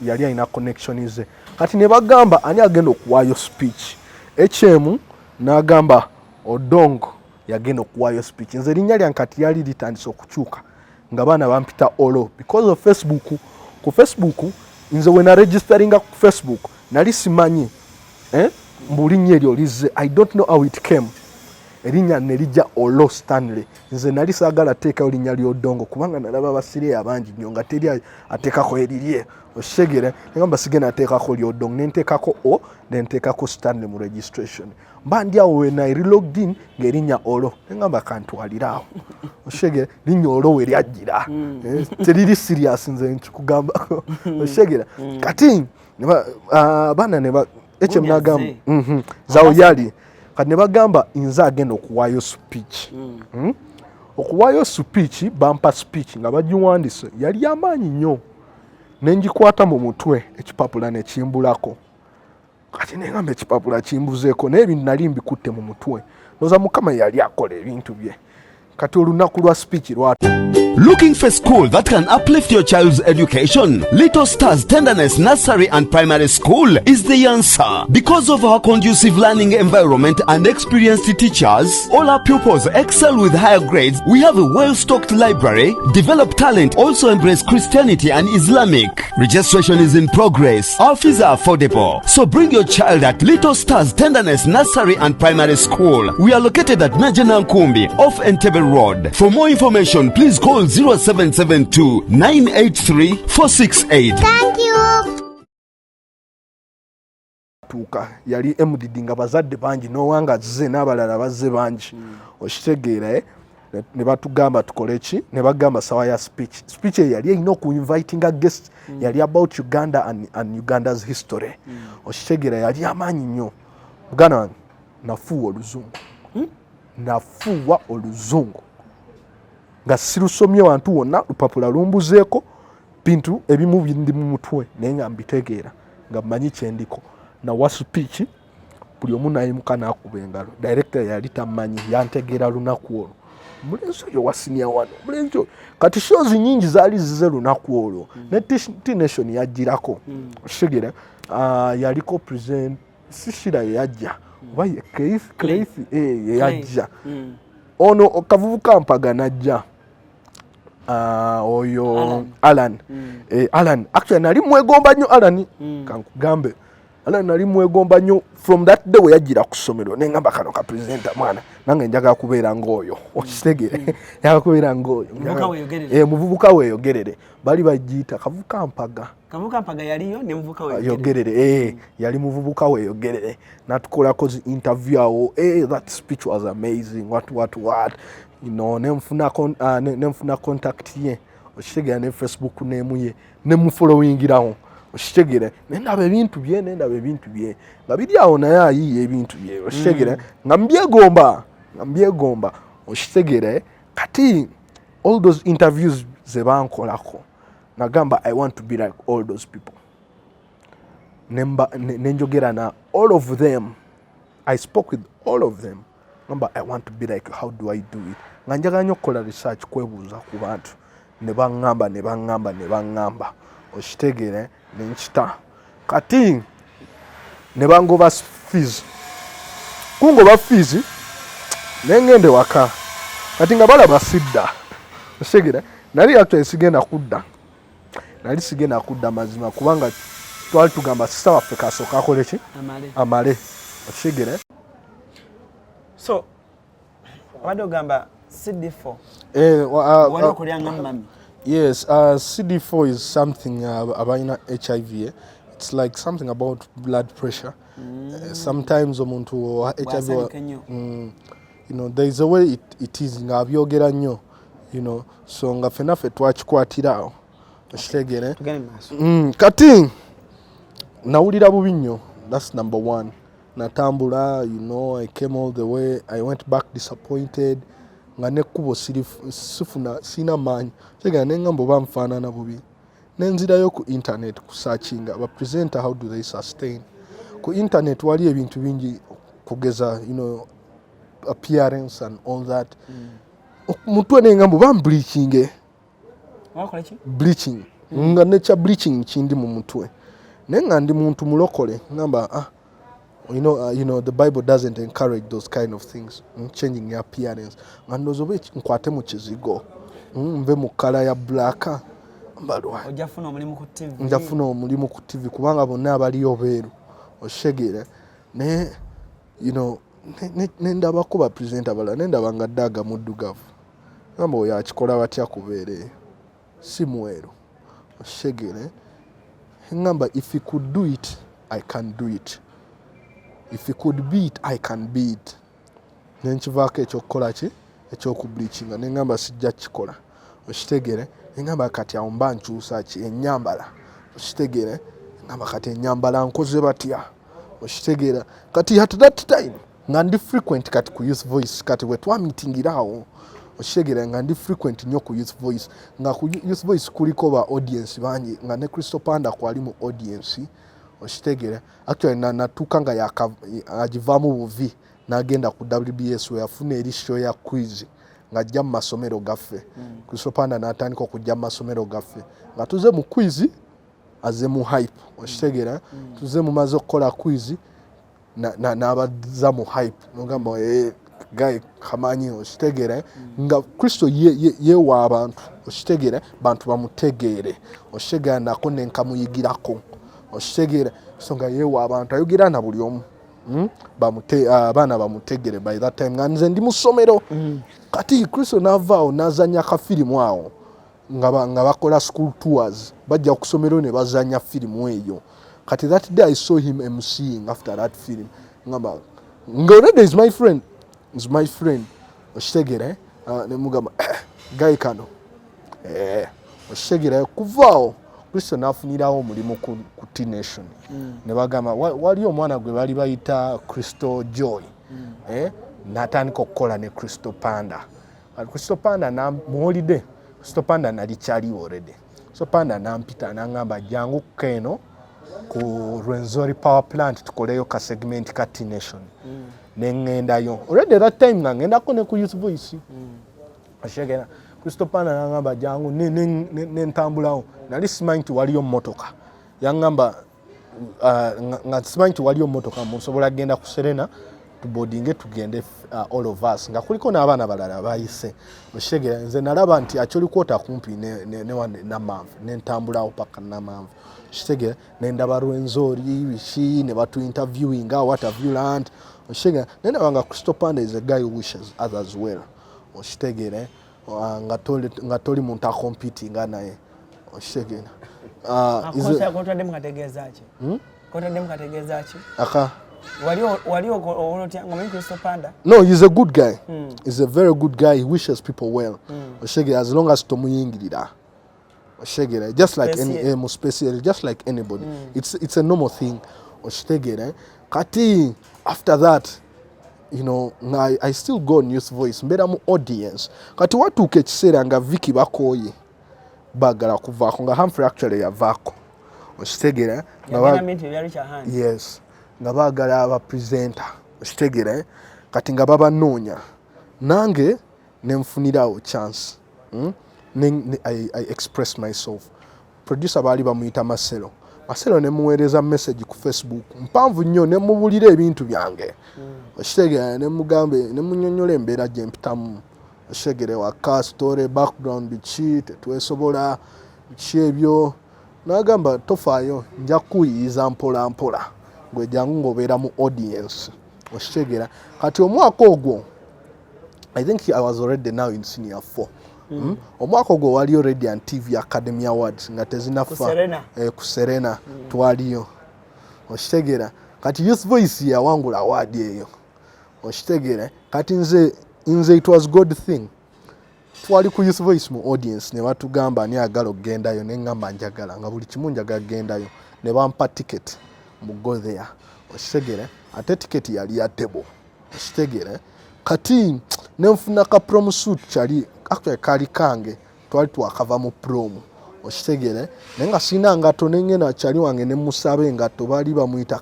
Speaker 1: yali alina connection ze kati ne bagamba ani agenda okuwaayo speech HM n'agamba Odongo yagenda okuwaayo speech nze linnya lyange kati yali litandise okukyuka nga baana bampita olo because of Facebook. Ku Facebook nze wena registeringa ku Facebook nali simanyi mbulinnya eryo lizze. I don't know how it came. Erinnya ne lijja Olo Stanley. Nze nali saagala teekayo linnya ly'Odongo kubanga nalaba basire abangi nnyo nga teri ateekako erirye oshegere ngamba sigenda ateekako ly'Odongo nenteekako O nenteekako Stanley mu registration. Mba ndi awo when I relogged in ng'erinnya Olo ngamba kantwaliraawo oshegere linnya Olo we lyajjira teriri serious nze nkikugambako oshegere kati baana ne ba HM n'agamba zawo yali kati ne bagamba nze agenda okuwaayo speech. Okuwaayo speech bampa speech nga bagiwandiise yali amaanyi nnyo ne ngikwata mu mutwe ekipapula ne kimbulako kati ne ngamba ekipapula kimbuzeeko naye ebintu nali mbikutte mu mutwe noza Mukama yali akola ebintu bye kati olunaku lwa speech lwatu.
Speaker 3: Looking for school that can uplift your child's education? Little Stars Tenderness Nursery and Primary School is the answer. Because of our conducive learning environment and experienced teachers, all our pupils excel with higher grades. We have a well-stocked library, develop talent, also embrace Christianity and Islamic. Registration is in progress. Our fees are affordable. So bring your child at Little Stars Tenderness Nursery and Primary School. We are located at Najana Nkumbi off Entebbe Road. For more information, please call 0772 983 468.
Speaker 5: Thank you.
Speaker 1: Tuka yali MDD nga bazadde bangi n'owanga azze n'abalala bazze bangi okitegeera ne batugamba tukole ki ne bagamba sawa ya speech yali erina okuinviting a guest yali about Uganda and Uganda's history okitegeera yali amaanyi nnyo bugana wange nafuwa oluzungu nga silusomye wantu wonna lupapula lumbuzeeko bintu ebimu bindi mu mutwe naye nga mbitegeera nga mmanyi kyendiko nawa speech buli omu nayimuka n'akuba engalo director yali tamanyi yantegeera lunaku olwo mulenzi oyo wasinia wano mulenzi oyo kati shows nyingi zaali zize lunaku olwo ne T-Nation yajjirako oshegere yaliko present sishira yajja oba ye Crazy yajja ono kavubuka mpaga najja oyo Alan actually nali mwegomba nnyo Alan kankugambe Alan nali mwegomba nnyo from that day we yajira ku ssomero nengamba kano ka presenter mwana nange njaga kubeera ng'oyo okitegere yakubeera ng'oyo muvubuka weeyogerere bali bagiyita kavubuka mpaga
Speaker 2: yaliyo ne muvubuka
Speaker 1: weeyogerere yali muvubuka weeyogerere natukolako interview awo that speech was amazing what you know nemfuna contact ye okitegera ne Facebook nemuye nemufollowingiraho okitegere nendaba ebintu bye nga biri awo naye ayiye ebintu bye okitegere nga mbyegomba okitegere kati all those interviews ze bankolako nagamba I want to be like all those people nenjogera na all of them. I spoke with all of them. Namba I want to be like, how do I do it? Nga njagala nnyo okukola research kwebuuza ku bantu ne baŋŋamba okitegeere ne nkita kati ne bangoba fees kungoba fees ne ngende waka kati nga balaba sidda okitegeere nali actually sigenda kudda mazima kubanga twali tugamba sista waffe kasooka akole ki amale okitegeere.
Speaker 2: So wado gamba CD4
Speaker 1: wano
Speaker 2: kulyanga mami.
Speaker 1: Yes, CD4 is something about HIV. It's like something about blood pressure. Sometimes omuntu HIV you know there is a way it is nga byogera nnyo you know so nga fenaffe twakikwatirawo okitegere kati nawulira bubi nnyo. That's number one. Natambula, you know, I came all the way. I went back disappointed. Nga nekkubo sifuna sina maanyi. Kigera nengambo bamfaanana bubi. Nenzirayo ku internet ku searchinga ba presenter how do they sustain. Ku internet wali ebintu bingi kugeza, you know, appearance and all that. Mutwe nengambo bam bleaching.
Speaker 2: Wakola ki?
Speaker 1: Bleaching. Nga nature bleaching kindi mu mutwe. nenga ndi muntu mulokole ngamba you know the Bible doesn't encourage those kind of things, changing your appearance. Ngandozo be nkwate mu kizigo, mve mu kala ya black mbalwa
Speaker 2: ojafuna omulimu ku TV,
Speaker 1: njafuna omulimu ku TV kubanga bonna abali obeeru oshegere ne you know nendaba kuba presenter bala nendaba nga daga muddugavu ngamba oyo akikola batya kubeere si mweru oshegere ngamba if he could do it I can do it, if he could be it I can be it. Nenkivaako ekyokukola ki ekyokubleachinga nengamba sijja kikola okitegere ngamba kati awo mba nkyusa ki ennyambala okitegere ngamba kati ennyambala nkoze batya okitegera kati at that time nga ndi frequent kati ku Youth Voice kati wetwamitingirawo okitegera nga ndi frequent nnyo ku Youth Voice nga ku Youth Voice kuliko ba audience bangi nga ne Crystal Panda kwali mu audience okitegera actually natuuka nga agivaamu buvi n'agenda ku WBS we yafuna eri show ya CRUZ ng'ajja mu masomero gaffe. Crystal Panda n'atandika okujja mu masomero gaffe nga tuze mu CRUZ aze mu hype okitegera tuze mu maze okukola CRUZ n'abaza mu hype nogamba guy kamanyi okitegera nga Kristo yewa abantu okitegera bantu bamutegeere okitegera nako nenkamuyigirako okitegera so nga yewa abantu ayogera na buli omu abaana bamutegere by that time nga nze ndi mu ssomero kati Kristo n'avaawo n'azanya akafirimu awo nga bakola school tours bajja ku ssomero ne bazanya firimu eyo kati that day I saw him MCing after that film ngamba already is my friend okitegere ne mugamba guy kano okitegere kuvaawo Kristo n'afunirawo omulimu ku T-Nation ne bagamba wali omwana gwe bali bayita Crystal Joy n'atandika okukola ne Crystal Panda. Crystal Panda muwulidde Crystal Panda nali kyaliwo already. Crystal Panda nampita n'angamba jangu keno ku Rwenzori Power Plant tukoleyo ka segment ka T-Nation nengendayo already that time nga ngendako ne ku Youth Voice ashegera Crystal Panda n'angamba jangu nentambulawo nali simanyi nti waliyo mmotoka yangamba nga simanyi nti waliyo mmotoka musobola genda ku Serena tubodinge tugende all of us nga kuliko n'abaana balala bayise oshegera nze nalaba nti akyoli kwota kumpi ne Namanvu nentambulawo paka Namanvu okitegera nendaba Rwenzori biki ne batu interviewing what have you learned okitegera nendaba nga Crystal Panda is a guy who wishes others well okitegera nga toli muntu akompiting naye okitegera
Speaker 2: kotadde mukategeezaki kotadde mukategeezaki
Speaker 1: aka
Speaker 2: wali olotya ngamanyi Crystal Panda
Speaker 1: no he's a good guy he's a very good guy he wishes people well okitegera as long as tomuyingirira okitegera just like any special just like anybody it's a normal thing okitegera kati after that you know I still go on Youth Voice mbera mu audience kati watuuka ekiseera nga Vicky bakoye bagala kuvaako nga Humphrey actually yavaako okitegera yes nga baagala abapresenter okitegera kati nga babanoonya nange nenfunirawo chance I express myself. Producer baali bamuyita Masero ne muweereza message ku Facebook mpanvu nnyo ne mubulira ebintu byange okitegera ne mugambe ne munnyonnyola embeera gye mpitamu okitegere waka story background biki tetwesobola biki ebyo n'agamba tofaayo nja kuyiyiza mpola mpola gwe jangu ng'obeera mu audience okitegera kati omwaka ogwo I think I was already now in senior 4 omwaka ogwo waliyo Radiant TV Academy Awards nga tezinafa ku Serena twaliyo okitegera kati Youth Voice yawangula award eyo okitegera kati nze it was good thing twali ku Youth Voice mu audience ne batugamba ani agala okugendayo ne ngamba njagala nga buli kimu njagala kugendayo ne bampa ticket mu go there okitegera ate ticket yali ya table okitegera kati nenfuna ka prom suit kyali actually kali kange twali twakava mu prom okitegere nenga sina ngato nengena kyali wange ne musabe ngato bali bamuyita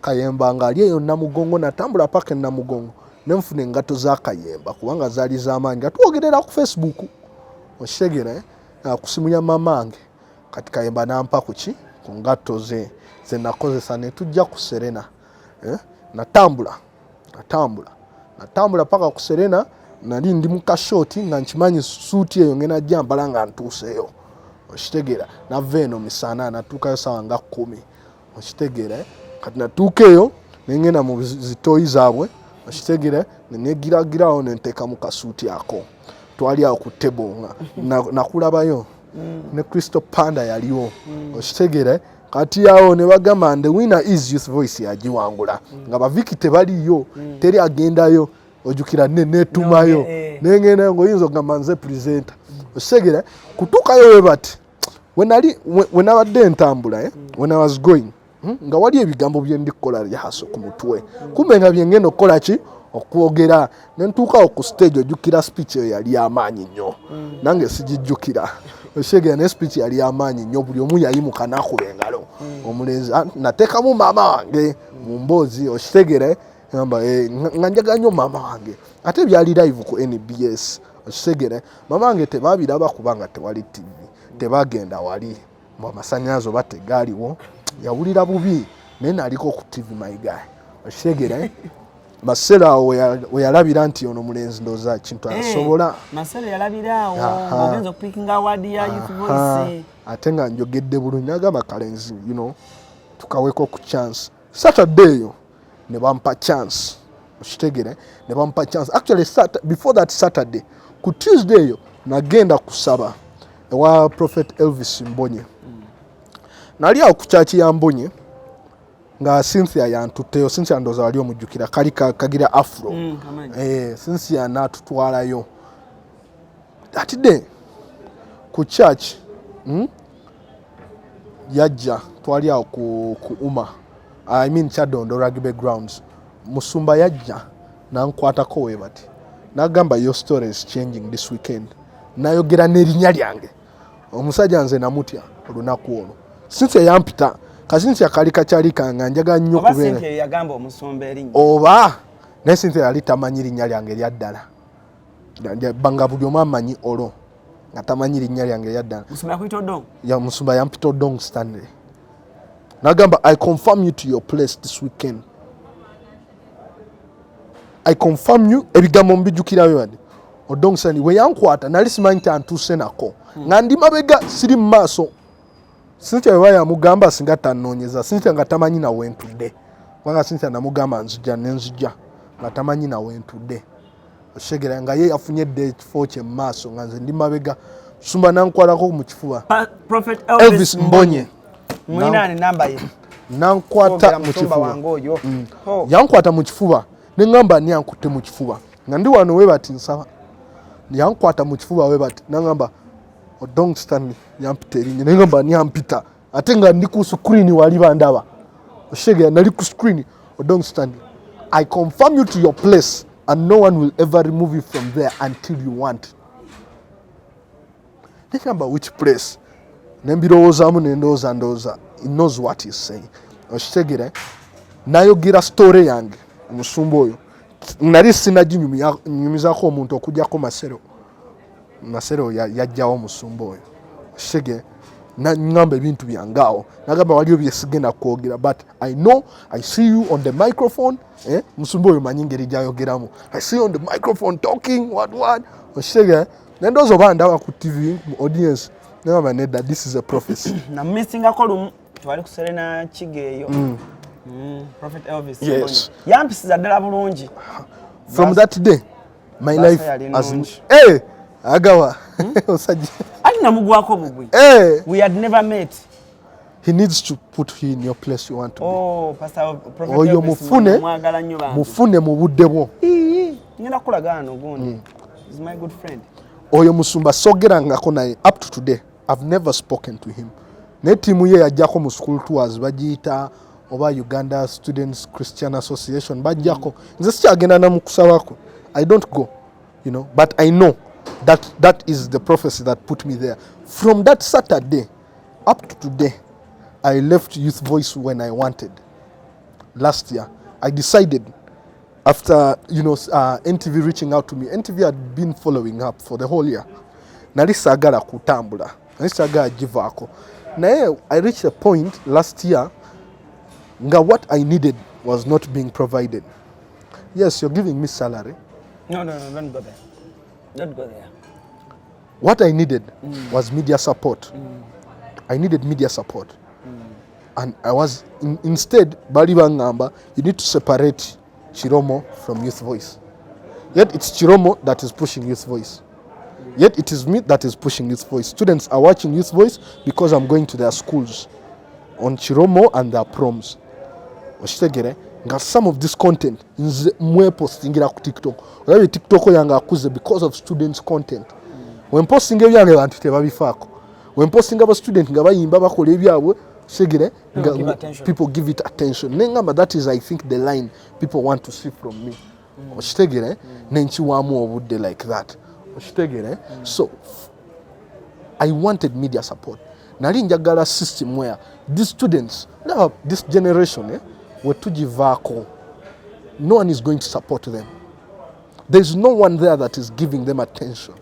Speaker 1: kayemba nga ali eyo namugongo natambula paka namugongo nenfune ngato za kayemba kubanga zali z'amaanyi nga twogerera ku Facebook okitegere ku simu ya mamange kati kayemba nampa ku ku ngatto ze nakozesa ne tujja ku Serena. Natambula paka ku Serena, nali ndi mu kashoti nga nkimanyi suuti eyo ngena ajja mpala nga ntuuseeyo. Okitegeera, nava eno misana natuukayo sawa nga 10. Okitegeera, kati natuuka eyo nengenda mu zitoyi zaabwe. Okitegeera, negiragirawo nenteeka mu kasuuti ako. Twali awo ku table nakulabayo ne Crystal Panda yaliwo. Okitegeera, kati awo ne bagamba the winner is Youth Voice yagiwangula nga baviki tebaliyo, teri agendayo. Ojukira netumayo nengenda ngoyinza okugamba nze presenter. Okitegeera, kutuukayo we bati when abadde ntambula when I was going nga wali ebigambo bye ndikola lyaso ku mutwe, kumbe nga byengenda okukola ki okwogera. Nentuukawo ku stage, ojukira speech eyo yali amaanyi nnyo, nange sigijjukira. Okitegeera, ne speech yali amaanyi nnyo, buli omu yayimuka nakuba engalo. Omulenzi nateekamu maama wange mu mboozi. Okitegeera, nga njagala nnyo maama wange, ate byali live ku NBS. Okitegeera, maama wange tebabiraba kubanga tewali TV, tebagenda wali mu amasannyalaze oba tegaaliwo, yawulira bubi naye naliko ku TV my guy. Okitegeera, Masera awo we yalabira nti ono mulenzi ndooza kintu asobola.
Speaker 2: Masera yalabira awo ogenza okupikinga award ya Youth Voice.
Speaker 1: Ate nga njogedde bulungi, nagamba kalenzi tukaweko ku chance. Saturday yo ne bampa chance. Okitegeera, ne bampa chance. Actually before that Saturday, ku Tuesday yo nagenda kusaba ewa Prophet Elvis Mbonye. Nali awo ku church ya Mbonye nga Cynthia yantuteyo. Cynthia ndoza wali omujjukira kali kagira afro. Cynthia natutwalayo. That day ku church yajja twali awo ku Uma, I mean Chadondo Rugby Grounds. Musumba yajja nankwatako we bati nagamba your story is changing this weekend. Nayogera n'erinnya lyange. Omusajja nze namutya olunaku olwo. Cynthia yampita, Cynthia kali kakyali kanga njagala nnyo kubeera.
Speaker 2: Oba Cynthia yagamba omusumba erinnya.
Speaker 1: Oba naye Cynthia yali tamanyi linnya lyange lya ddala. Banga buli omu amanyi olwo nga tamanyi linnya lyange lya ddala.
Speaker 2: Musumba yakuyita Odong?
Speaker 1: Ya Musumba yampita Odong Stanley. Nagamba I confirm you to your place this weekend. I confirm you, ebigambo mbijjukirayo wadi. Odong Stanley we yankwata nali simanyi nti antuuse nako. Nga ndi mabega siri mu maaso. Cynthia we yamugamba singa tanoonyeza. Cynthia nga tamanyi na wentudde. Kubanga Cynthia namugamba nzija nenzija nga tamanyi na wentudde. Okitegeera nga ye yafunye ekifo kye mu maaso nga nze ndi mabega. Musumba nankwatako mu kifuba.
Speaker 2: Prophet
Speaker 1: Elvis Mbonye.
Speaker 2: Mwina ni namba ye.
Speaker 1: Nankwata mu kifuba. Yankwata mu kifuba. Nengamba ni yankutte mu kifuba. Nga ndi wano we bati nsaba. Yankwata mu kifuba we bati nangamba Odong Stanley yampita erinnya. Nengamba ni yampita. Ate nga ndi ku screen wali bandaba. Okitegeera nali ku screen. Odong Stanley, I confirm you to your place and no one will ever remove you from there until you want. Nengamba which place? Nembirowoozamu ndowooza. He knows what he's saying. Okitegeera, nayogera story yange omusumba oyo. Nali sinaginyumizaako omuntu okugyako Masero yajjawo omusumba oyo. Okitegeera, nangamba ebintu byangawo. Nagamba waliyo bye sigenda kwogera but I know I see you on the microphone. Musumba oyo manyi ngeri gyayogeramu. I see you on the microphone talking what. Okitegeera, nendowooza oba ndaba ku TV mu audience. Nagamba nedda, this is a prophecy.
Speaker 2: Na missingako lumu twali ku Serena Kigeeyo. Prophet Elvis.
Speaker 1: Yes.
Speaker 2: Yampisiza ddala bulungi.
Speaker 1: From that day my life has agawa osajja
Speaker 2: ali namugwako bugwi. We had never met.
Speaker 1: He needs to put you in your place you want to be.
Speaker 2: Pastor Prophet
Speaker 1: Oyo
Speaker 2: Elvis mwagala nnyo bantu.
Speaker 1: mufune mu budde bwo.
Speaker 2: Ngenda kulagaana ogundi. He's my good friend.
Speaker 1: Oyo musumba sogerangako naye up to today I've never spoken to him. Ne timu ye yajjako mu school tours bagiyita oba Uganda Students Christian Association bajjako. Nze sikyagenda na mukusabako. I don't go, but I know that is the prophecy that put me there. From that Saturday up to today, I left Youth Voice when I wanted. Last year, I decided after NTV reaching out to me. NTV had been following up for the whole year. Nali sagala kutambula, nali sagala jivaako. naye I reached a point last year nga what I needed was not being provided. Yes, you're giving me salary.
Speaker 2: No, don't go there. Don't go there.
Speaker 1: What I needed was media support. I needed media support. And I was, instead, bali bangamba, you need to separate Chiromo from Youth Voice. Yet it's Chiromo that is pushing Youth Voice. Yet it is me that is pushing Youth Voice. Students are watching Youth Voice because I'm going to their schools on Chiromo and their proms. Got some of this content mwe postingira ku TikTok. Olabe TikTok yanga akuze because of students content. When posting ebyange abantu tebabifako. When posting aba student nga bayimba bakola ebyabwe segere people give it attention. Nengamba that is I think the line people want to see from me. Oshitegere nenchi wamu obudde like that. Oshitegere so I wanted media support. Nali njagala system where these students now this generation no one is going to support them. There's no one there that is giving them attention.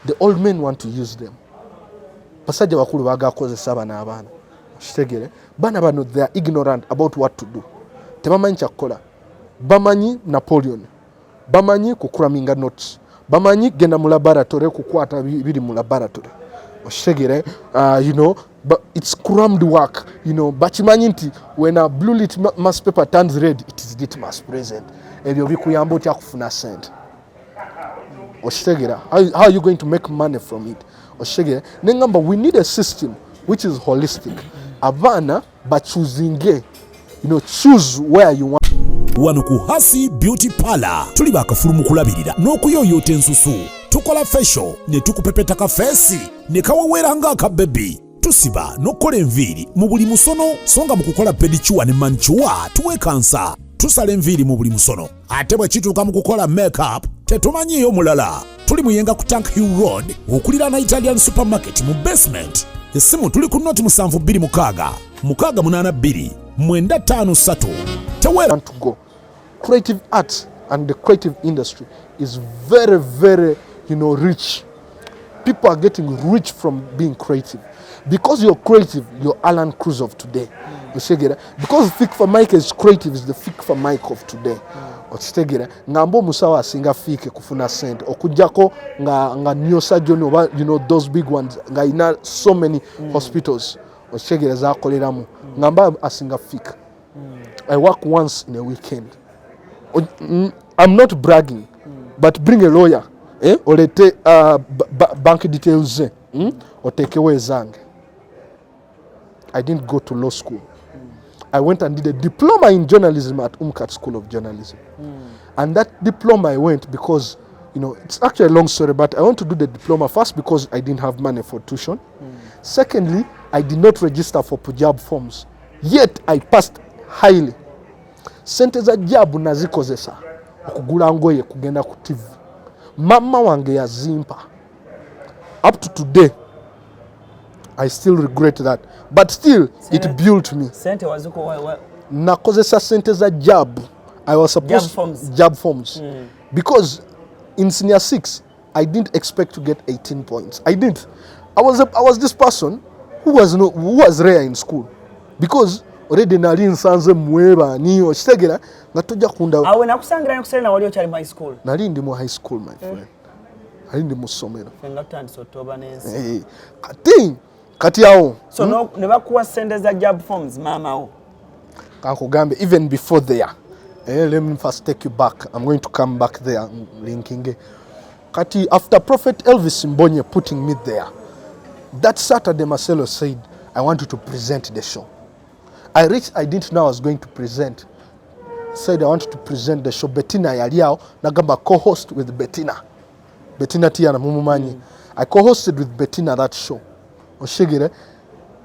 Speaker 1: The old men want to use them. Basajja bakulu bagakozesa abana abaana. Kitegere bana bano they are ignorant about what to do. Tebamanyi kyakola. Bamanyi Napoleon. Bamanyi kukuraminga notes. Bamanyi genda mu laboratory kukwata biri mu laboratory. Kitegere you know, but it's crammed work, you know. Bachimanyi nti when a blue litmus paper turns red, it is litmus present. Ebyo bikuyamba otya kufuna sente. Oshitegera, how are you going to make money from it? Oshitegera, nengamba we need a system which is holistic. Abana bachuzinge, you know, choose where you want.
Speaker 4: Wano ku Hasi Beauty Parlor tuli bakafulumu kulabirira n'okuyoyota ensusu. Tukola facial ne tukupepeta ka face ne kawawera nga aka baby. Tusiba n'okola enviiri mu buli musono songa mu kukola pedicure ne manicure tuwekansa. Tusala enviiri mu buli musono ate bwe kituuka mu kukola makeup tetumanyiyo mulala. Tuli muyenga ku Tank Hill Road okulira na Italian supermarket mu basement. Essimu tuli ku noti 72 682 953. Tewera
Speaker 1: to go. Creative arts and the creative industry is very, very, you know, rich. People are getting rich from being creative. Because you're creative, you're ALLANCRUZ of today. You see, because Fik for Mike is creative, is the Fik for Mike of today. Ochitegera ngambo musawa singa fike kufuna sente okujjako nga neurosurgeon, you know, those big ones nga ina so many hospitals ochitegera za koleramu ngamba asinga fike. I work once in a weekend. I'm not bragging, but bring a lawyer, olete bank details, otekewe zange. I didn't go to law school. I went and did a diploma in journalism at UMCAT School of Journalism. And that diploma I went because, you know, it's actually a long story, but I want to do the diploma first because I didn't have money for tuition. Secondly, I did not register for Pujab forms. Yet I passed highly. Sente za jabu nazikozesa okugula ngoye kugenda ku TV. Mama wange yazimpa. Up to today, I still regret that. But still, it built me.
Speaker 2: Sente wazuko
Speaker 1: nakozesa sente za jabu. I was supposed jab forms. Because in senior 6, I didn't expect to get 18 points. I didn't. I was this person who was rare in school. Because already nali nsanze mweba ni okitegera nga tojja kunda
Speaker 2: awe nakusangira nakusena wali ochali high school
Speaker 1: nali ndi mu high school my friend ali ndi mu somero
Speaker 2: fenga tandisa otoba nensi
Speaker 1: kati awo
Speaker 2: so no ne bakuwa sende za job forms mama o
Speaker 1: kakugambe even before there let me first take you back. I'm going to come back there linking kati after Prophet Elvis Mbonye putting me there that Saturday Marcelo said I want you to present the show. I didn't know I was going to present. Said I wanted to present the show. Bettina yaliao nagamba co-host with Bettina. Bettina Tiana Mumumanyi. I co-hosted with Bettina that show. Oshigire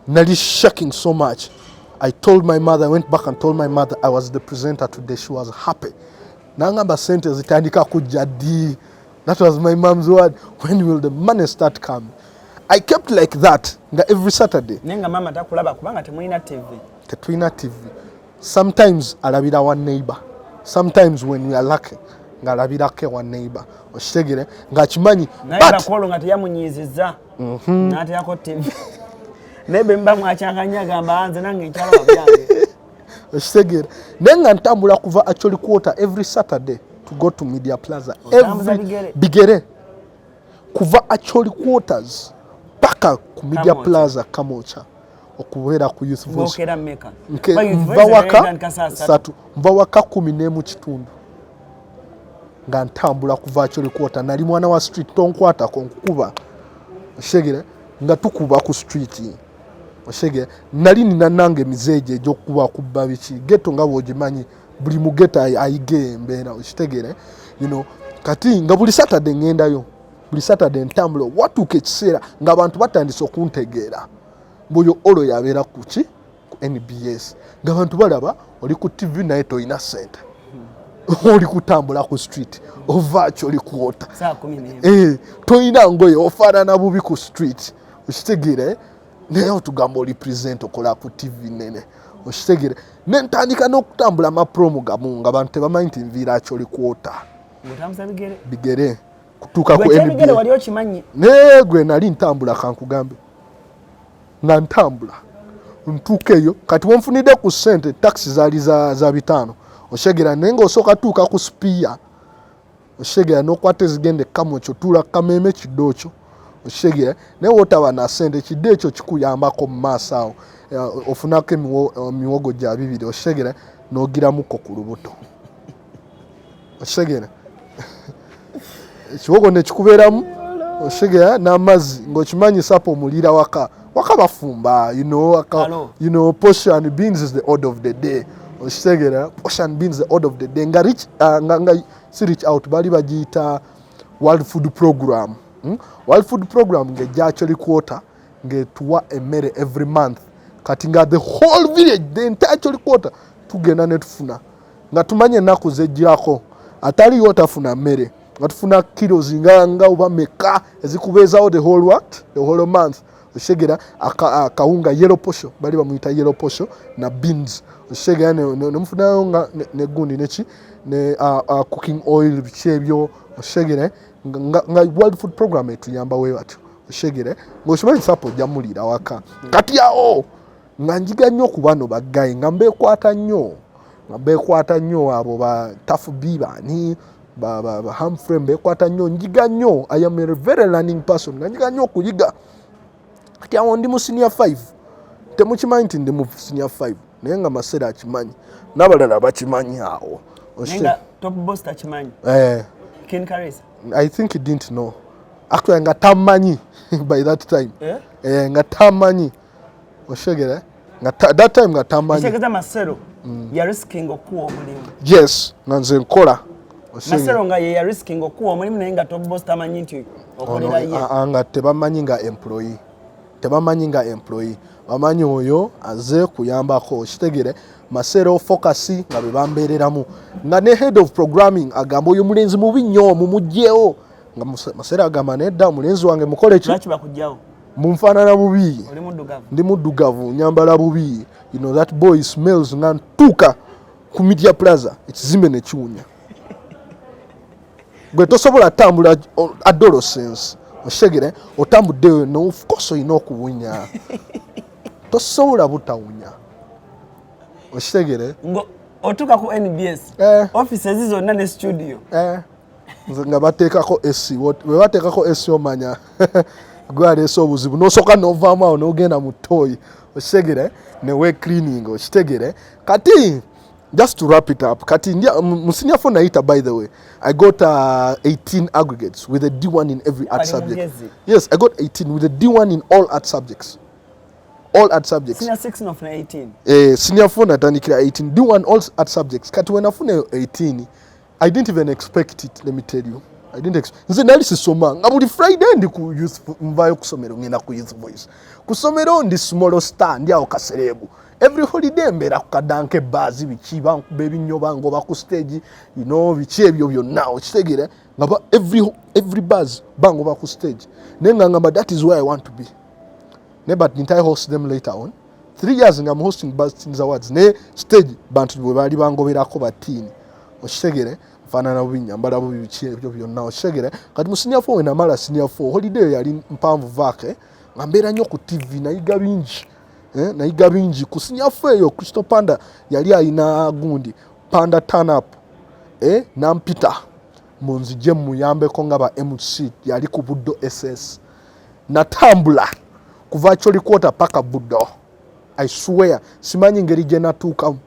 Speaker 1: nali shaking so much. I told my mother, I went back and told my mother I was the presenter today. She was happy. Nangamba sentence zitandika kujadi. That was my mom's word. When will the money start coming? I kept like that every Saturday.
Speaker 2: Nenga mama takulaba kubanga temulina TV.
Speaker 1: Tetwina TV. Sometimes alabira one neighbor. Sometimes when we are lucky, ngalabirake one neighbor. Oshitegere ngachimanyi
Speaker 2: but nakolo ngati yamunyiziza. Nati yako TV. nebe mba mwachanganya gamba anze nange nkyalo babyange
Speaker 1: ostegera nenga ntambula kuva actually quarter every Saturday to go to Media Plaza every bigere kuva actually quarters paka ku Media Plaza Kamocha okuwera ku Youth Voice mva waka 10 mu kitundu nga ntambula kuva actually quarter nali mwana wa street tonkwata konkuba oshegere nga tukuba ku street oshegere nali nina nange mizeje jokuba kuba bichi geto nga wojimanyi buli mugeta ayige mbera oshitegere kati nga buli Saturday ngendayo buli Saturday ntambulo watuke kiseera nga abantu batandise okuntegeera mbuyo olo yabeera kuki ku NBS nga abantu balaba oli ku TV naye toyina sente oli kutambula ku street ovacho oli kuota
Speaker 2: saa 10
Speaker 1: toyina ngoye ofaanana bubi ku street oshitegere naye otugamba oli present okola ku TV nene oshitegere nentandika n'okutambula amapromo gamu nga abantu tebamanyi nti nviira kyo oli kuota bigere kutuuka ku NBA
Speaker 2: wali okimanyi
Speaker 1: gwe nali ntambula kankugambe nga ntambula ntuuka eyo kati wonfunidde ku ssente taxi zaali za 5 oshegera nenga osooka tuuka ku spear oshegera n'okwata ezigende kamokyo tuula kameme kiddokyo oshegera naye wotaba na ssente kidde ekyo kikuyambako mu maaso awo ofunako emiwogo gya 2 oshegera n'ogiramuko ku lubuto oshegera ekiwogo nekikubeeramu oshegera n'amazzi ng'okimanyi sapo omulira waka bafumba portion beans is the order of the day oshegera portion beans the order of the day nga reach out bali bagiyita World Food Program World Food Program ngejjakyo likwota ngetuwa emmere every month kati nga the whole village the entire likwota tugenda netufuna nga tumanye ennaku zejjirako atali otafuna mmere nga tufuna kilos nga oba meka ezikubeezawo the whole month oshegera akawunga yellow posho bali bamuyita yellow posho na beans oshegera nemufunayo nga negundi neki ne cooking oil bikyebyo oshegera nga World Food Program etuyamba we batyo oshegere ng'okimanyi sapo ojja waka kati awo nga njiga nnyo ku bano baggayi nga mbeekwata nnyo abo ba Tafu Bibani ba Humphrey mbeekwata nnyo njiga nnyo I am a very learning person nga njiga nnyo okuyiga kati awo ndi mu senior 5 temukimanyi nti ndi mu senior 5 naye nga Masera akimanyi n'abalala bakimanyi awo
Speaker 2: nenga top boss takimanyi Ken Karisa
Speaker 1: I think he didn't know. Actually, nga tamanyi by that time. Nga tamanyi. Oshegere. That time nga tamanyi.
Speaker 2: Oshegeza Masero. Ya risking okuwa omulimu.
Speaker 1: Yes, nganze nkola.
Speaker 2: Masero nga ya risking okuwa omulimu naye nga top boss tamanyi nti okolera ye.
Speaker 1: Nga tebamanyi nga employee. Bamanyi oyo aze kuyambako okitegere Masero focus nga bebambeereramu nga ne head of programming agamba oyo mulenzi mubi nnyo mumugjewo nga Masero agamba nedda omulenzi wange mukole ki
Speaker 2: lwaki bakugjawo
Speaker 1: munfaanana bubi ndi muddugavu nyambala bubi that boy smells nga ntuuka ku Media Plaza ekizimbe ne kiwunya gwe tosobola tambula adolescence oshegere otambuddeyo no of course olina okuwunya tosobola butawunya oshegere
Speaker 2: otuka ku NBS offices zonna ne studio
Speaker 1: nze nga bateekako AC bwe bateekako AC omanya gwaleesa obuzibu n'osooka n'ovaamu awo n'ogenda mu toyi oshegere newe cleaning okitegere kati just to wrap it up kati mu senior 4 naita by the way I got 18 aggregates with a D1 in every art subject. Yes, I got 18 with a D1 in all art subjects. Senior 6 of 18. Senior 4 natandikira 18 D1 all art subjects kati when afuna 18 I didn't even expect it, let me tell you. I didn't expect. Nze nali sisoma nga buli Friday ndi ku youth mvayo kusomero ngenda ku Youth Voice. Kusomero ndi small star ndi awo kaserebu. Every holiday mbera ku kadanke bazi biki bankube binyo bangoba ku stage biki ebyo byonna okitegere nga every buzz bangoba ku stage. Nenga ngamba that is where I want to be. But didn't I host them later on? 3 years I'm hosting Buzz Teens Awards. Ne stage bantu bwe bali bangoberako batini. Okitegere fanana bunyambala bubiki ebyo byonna okitegere kati mu senior 4 na mala senior 4 holiday yali mpanvu vake ngambera nnyo ku TV nayiga bingi nayiga bingi ku sinyafu eyo Crystal Panda yali ayina gundi Panda turn up nampita munzije muyambeko nga ba MC yali ku buddo SS natambula kuva choli quarter paka buddo I swear simanyi ngeri gye natuukamu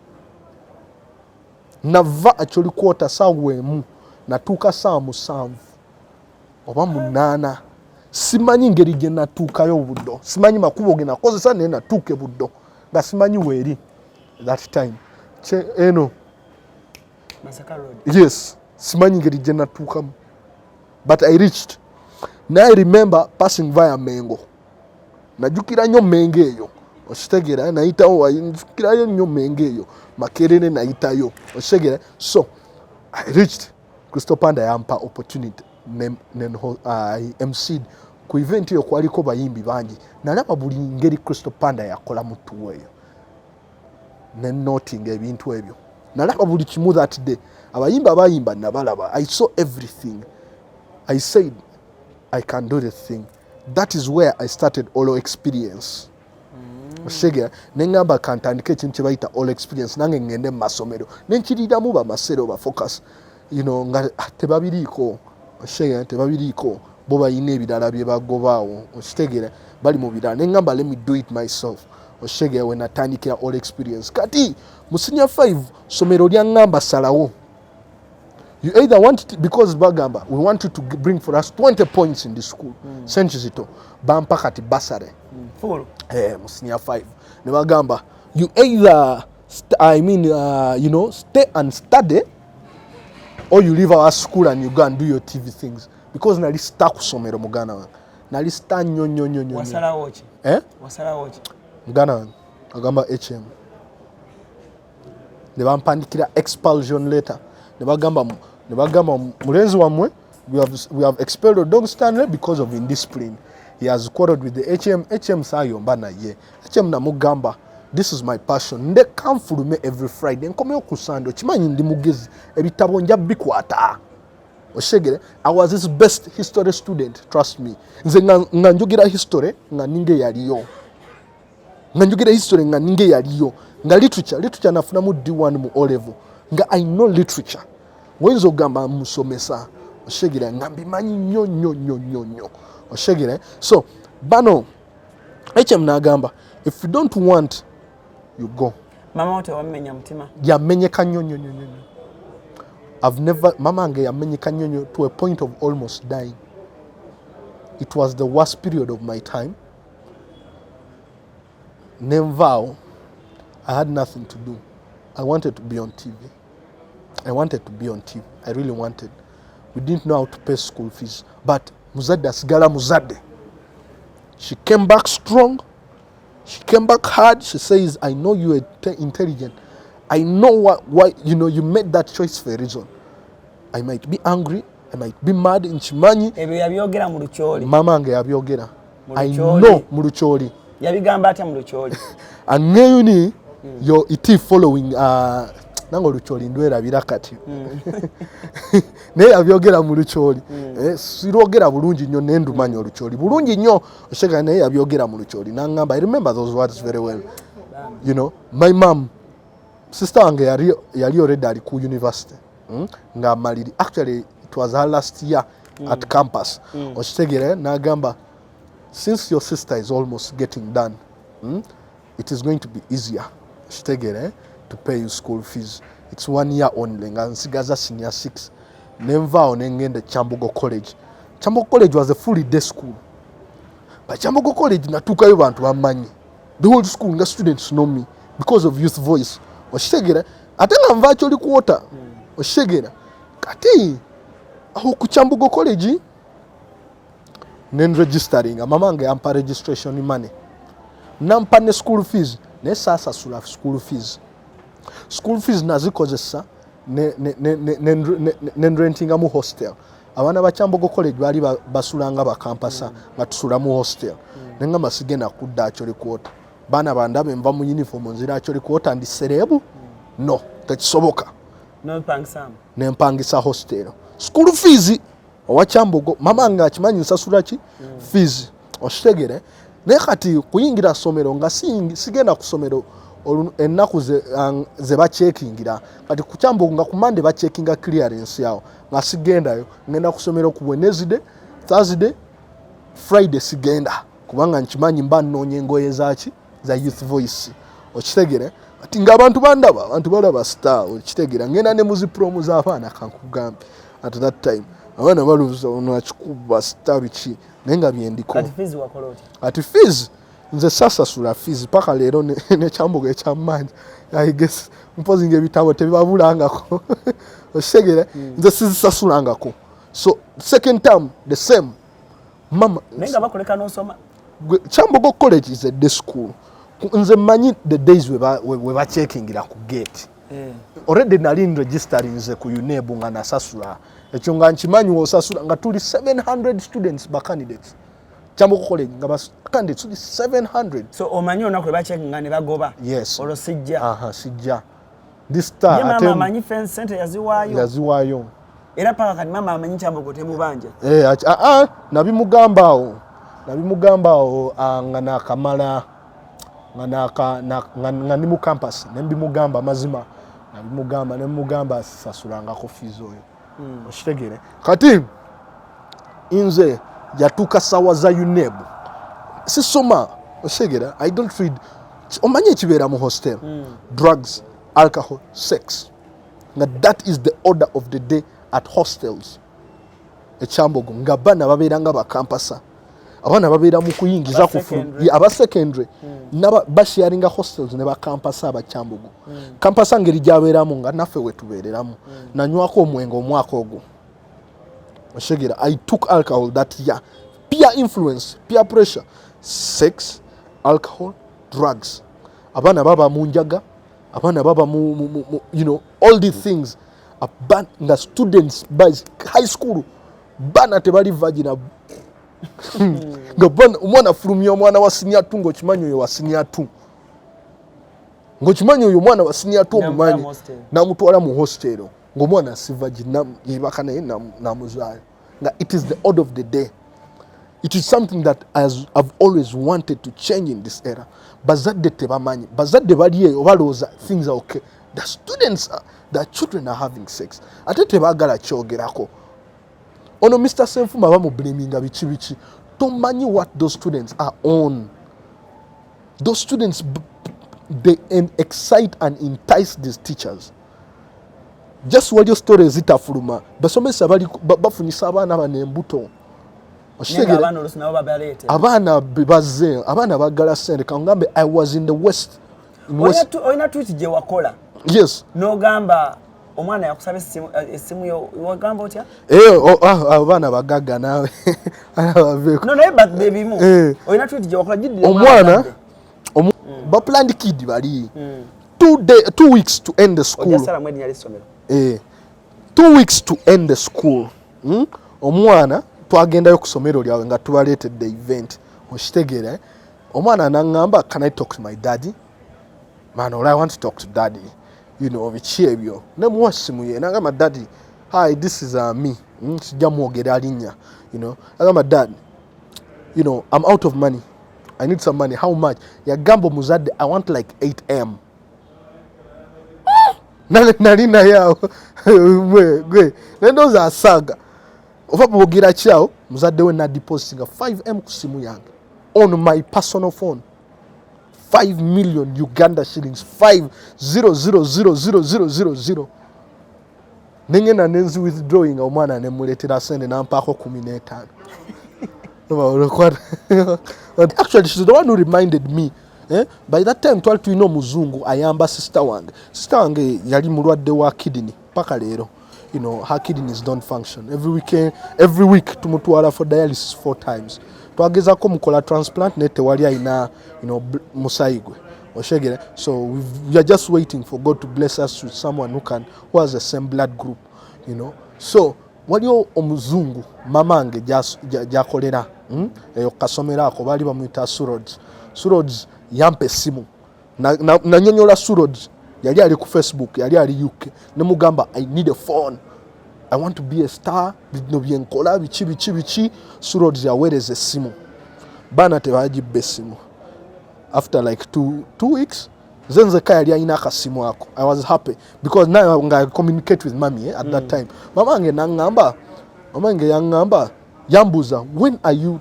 Speaker 1: nava acholi quarter sawemu natuuka saa 7 oba 8 simanyi ngeri gye natuukayo buddo simanyi makubo ge nakozesa naye natuuke buddo nga simanyi weeri that time
Speaker 2: Masaka Road.
Speaker 1: Yes, simanyi ngeri gye natuukamu but I reached. Now I remember passing via Mengo. Najukira nnyo Menge eyo okitegera nayitawo njukirayo nnyo Menge eyo Makerere nayitayo okitegera. So I reached. Crystal Panda yampa opportunity I MC'd ku event eyo kwaliko bayimbi bangi nalaba buli ngeri Crystal Panda yakola mu tour eyo ne noting ebintu ebyo nalaba buli kimu that day abayimba abayimba nabalaba. I saw everything. I said I can do the thing. That is where I started all experience. Shege nengamba kantandike ekintu kye bayita all experience nange ngende mu masomero nenkiriramu bamasero ba focus nga tebabiriiko shege tebabiriiko bo bayina ebirala bye bagobaawo okitegera bali mu birala nengamba let me do it myself oshege when natandikira all experience kati mu senior 5 somero lyangamba salawo. You either want it because bagamba we want you to bring for us 20 points in the school. Senchizito bampa kati basare.
Speaker 2: Full.
Speaker 1: Senior 5. Ne bagamba you either stay and study or you leave our school and you go and do your TV things because nali stuck somero mugana wange. Nali sta nyonyo.
Speaker 2: Wasala wochi. Wasala wochi.
Speaker 1: Mugana wange agamba HM. Ne bampandikira expulsion letter. Ne bagamba mulenzi wamwe we have expelled Dog Stanley because of indiscipline. He has quarreled with the HM sayomba naye. HM namugamba this is my passion. Nde kamfulume every Friday. Nkomeyo ku Sunday. Kimanyi ndi mugezi ebitabo nja bikwata. Oshegere I was his best history student, trust me. Nze nga njogira history nga ninge yaliyo. Nga njogira history nga ninge yaliyo. Nga literature nafuna mu D1 mu O level. Nga I know literature. Wenzo gamba musomesa oshegere ngambi manyi nyo oshegere. So bano HM nagamba if you don't want you go.
Speaker 2: Mama wote wamenya mtima
Speaker 1: yamenyeka nyo. I've never mama ange yamenyeka nyo to a point of almost dying. It was the worst period of my time. Nemvao I had nothing to do. I wanted to be on TV. I really wanted. We didn't know how to pay school fees. But Muzadde asigala Muzadde. She came back strong. She came back hard. She says, I know you are intelligent. I know why you made that choice for a reason. I might be angry. I might be mad in Chimanyi.
Speaker 2: Ebyo yabyogera mu Lukyoli.
Speaker 1: Mama ange yabyogera. I know mu Lukyoli.
Speaker 2: Yabigamba ate mu Lukyoli. And
Speaker 1: ngeyuni yo iti following nango Lukyoli ndwera birakati. Naye yabyogera mu Lukyoli. Sirogera bulungi nnyo nendumanyo Lukyoli. Bulungi nnyo oshega naye yabyogera mu Lukyoli. Nangamba I remember those words very well. My mom, sister wange yali already ali ku Universty. Nga maliri. Actually it was her last year at campus. Oshitegere nagamba since your sister is almost getting done, it is going to be easier to pay you school fees. It's 1 year only. Nga nsigaza senior 6. Nenvao nengende Chambogo College. Chambogo College was a fully day school. But Chambogo College natukayo bantu bamanyi. The whole school nga students know me because of youth voice. Oshitegera ate nga nva choli kuota. Oshitegera kati aho ku Chambogo College nen registering mama ange ampa registration money. Nampa ne school fees. Ne sasa sula school fees. School fees nazikozesa ne rentinga mu hostel. Abana ba Chambogo College bali basulanga ba campus nga tusula mu hostel. Nenga masigena kudda acholi kuota. Bana bandabe mva mu uniform nzira acholi kuota ndi serebu? No, tekisoboka.
Speaker 2: No mpangisa.
Speaker 1: Ne mpangisa hostel. School fees owa Chambogo mama nga kimanyi nsasula ki fees oshitegere naye kati kuyingira ssomero nga sigenda ku ssomero ennaku ze bacekingira kati ku Kyambogo nga ku Monday bacekinga clearance yawo nga sigendayo ngenda ku ssomero ku Wednesday, Thursday, Friday sigenda kubanga nkimanyi mba nnoonya engoye zaki za Youth Voice okitegere ati ng'abantu balaba star okitegera ngenda ne muzi promo z'abaana kankugambe at that time abaana baluza ono akikuba star biki naye nga byendiko ati fees nze sasasula fees paka leero ne Kyambogo ekyammanyi I guess mpozi ng'ebitabo tebibabulangako okitegere nze sizisasulangako so second term the same mama
Speaker 2: nenga bakoleka n'osoma
Speaker 1: Kyambogo College is a day school nze manyi the days we bacekingira ku gate already nali registering nze ku UNEB nga nasasula ekyo nga nkimanyi wosasula nga tuli 700 students ba candidates Kyambogo College nga ba candidates tuli 700
Speaker 2: so omanyi onako bacekinga ne bagoba
Speaker 1: yes
Speaker 2: olo sijja
Speaker 1: sijja this time
Speaker 2: ye mama amanyi fence center yaziwaayo era paka kati mama amanyi Kyambogo temubanja
Speaker 1: nabimugambaawo nga nakamala nga ndi mu campus nembimugamba mazima nembimugamba sasulangako fees oyo okitegere kati inze yatuuka sawa za UNEB sisoma okitegera I don't read omanyi ekibeera mu hostel drugs, alcohol, sex nga that is the order of the day at hostels ekyambogo nga bana babeera nga bakampasa abana babeera mu kuyingiza ku aba secondary naba basharinga hostels ne bakampasa abakyambogo kampasa ngeri gyabeeramu nga naffe wetubeereramu nanywako omwenge omwaka ogwo oshegera I took alcohol that year peer influence peer pressure sex alcohol drugs abana baba mu Njaga abana baba mu you know all these things nga students by high school bana tebali vagina nga omwana fulumya omwana wa senior 2 ng'okimanyi oyo wa senior 2 ng'okimanyi oyo omwana wa senior 2 omumanyi n'amutwala mu hostel ng'omwana sivagina yibaka naye n'amuzaayo nga it is the order of the day. It is something that I've always wanted to change in this era. Bazadde tebamanyi bazadde baliye obalooza things are okay. The students the children are having sex ate tebagala kyogerako ono Mr. Senfuma bamu blaminga bichi tomanyi what those students are on. Those students they excite and entice these teachers. Just what your story zitafuluma basomesa bali bafunyisa abaana banembuto abana baze abana bagala sente kangambe I was in the west
Speaker 2: oyina tweet je wakola
Speaker 1: yes
Speaker 2: no gamba omwana yakusaba esimu yo wagamba otya
Speaker 1: abana bagaga nawe
Speaker 2: no but baby mu oyina tweet je wakola jidde
Speaker 1: omwana ba planned kid bali 2 weeks to end the school
Speaker 2: ojasala mwedi yali somero
Speaker 1: 2 weeks to end the school omwana twagendayo ku somero lyawe nga tubaleetedde event okitegere omwana nangamba can I talk to my daddy man all I want to talk to daddy you know biki ebyo nemuwa simu ye nangamba daddy hi this is me sijja mwogera alinya you know nangamba dad you know I'm out of money I need some money how much yagamba muzadde I want like 8M nalina yao gwe nendoza asaga ofa bogira kyao muzadde we na depositinga 5M ku simu yange on my personal phone 5 million Uganda shillings 5000000 nengena nenzi withdrawing omwana nemuletera sende nampako 15 actually she's the one who reminded me by that time twali tulina omuzungu ayamba sister wange yali mulwadde wa kidney paka leero you know her kidneys don't function every week tumutwala for dialysis 4 times twagezako mukola transplant nete wali aina you know musayigwe oshegere so we are just waiting for God to bless us with someone who has the same blood group you know so waliyo omuzungu mamange jakolera eyo kasomera ako bali bamuyita CRUZ yampe simu na nyonyola CRUZ yali ali ku Facebook yali ali UK ne mugamba I need a phone I want to be a star bino byenkola bichi CRUZ yawereze simu bana tebagibba essimu. After like two weeks, zenze kaya alina akasimu ako. I was happy because now I communicate with mommy at that time. Mama wange yangamba yambuza, when are you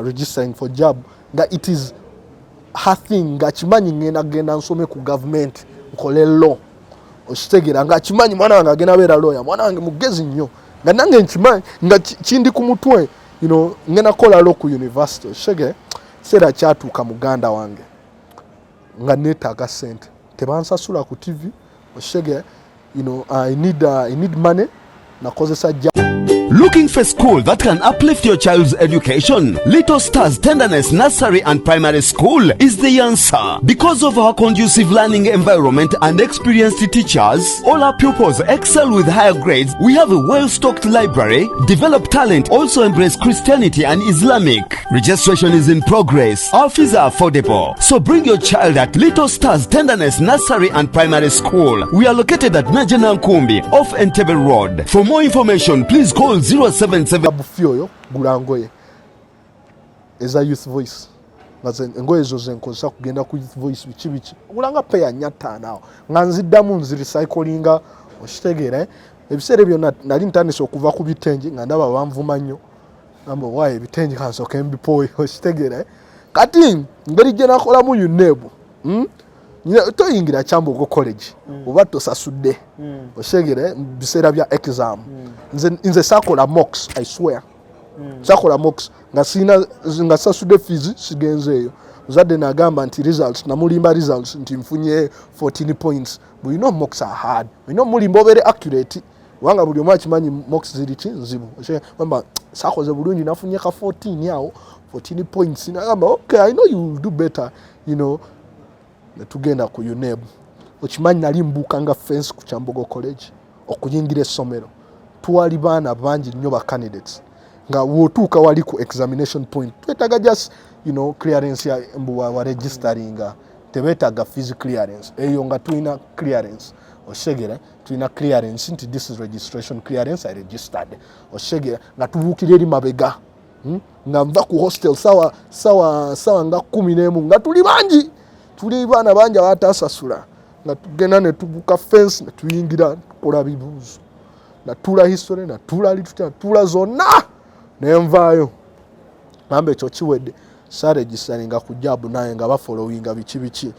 Speaker 1: registering for job? Nga it is her thing, nga chimanyi ngenda nsome ku government nkole law. Oshitegera nga chimanyi mwana wange agenda beera lawyer. Mwana wange mugezi nnyo. Nga nange nchimanyi nga kindi ku mutwe, ngenda kola law ku Universty. Oshitegera sera kyatuuka muganda wange nga neetaaga sente tebansasula ku TV. Oshitegera I need money. Nakozesa
Speaker 3: Looking for school that can uplift your child's education? Little Stars Tenderness Nursery and Primary School is the answer. Because of our conducive learning environment and experienced teachers, all our pupils excel with higher grades. We have a well-stocked library, develop talent, also embrace Christianity and Islamic. Registration is in progress. Our fees are affordable. So bring your child at Little Stars Tenderness Nursery and Primary School. We are located at Najana Nkumbi off Entebbe Road. For more information, please call 077
Speaker 1: Bufioyo gulangoye eza Youth Voice ngoye zo zenkozesa kugenda ku Youth Voice bichi ulanga peya nyata nao nganziddamu nzirecyclinga. Oshitegera ebiseere byonna nali ntandise okuva ku bitengi nga ndaba banvuma nnyo namba waye bitengi kansoke mbipoye. Oshitegera kati ngeri gye nakolamu UNEB toyingira Kyambogo College oba tosasudde. Oshitegera biseera bya exam nze sakola mocks, I swear. Sakola mocks nga sasudde fees sigenzeeyo. Muzadde nagamba nti results namulimba results nti mfunye 14 points. But mocks are hard. Mulimba obeere accurate. Wanga buli omu akimanyi mocks ziri ki nzibu. Mamba sakoze bulungi nafunye ka 14 yawo 14 points. Nagamba okay, I know you will do better. Netugenda ku UNEB. Okimanyi nali mbuuka nga fence ku Kyambogo College okuyingira essomero. Twali baana bangi nnyo ba candidates nga wotuuka wali ku examination point twetaaga just clearance ya mbuwa wa registering tebetaaga fees clearance eyo nga tulina clearance. Oshitegera tulina clearance nti this is registration clearance, I registered. Oshitegera nga tubuukira eri mabega nga nva ku hostel sawa nga 11 nga tuli baana bangi abatasasula nga tugenda ne tubuka fence ne tuyingira tukola bibuuzo. Natula history, natula literature, natula zonna nenvaayo. Ngambe ekyo kiwedde saregisteringa ku job naye nga bafollowinga bichi.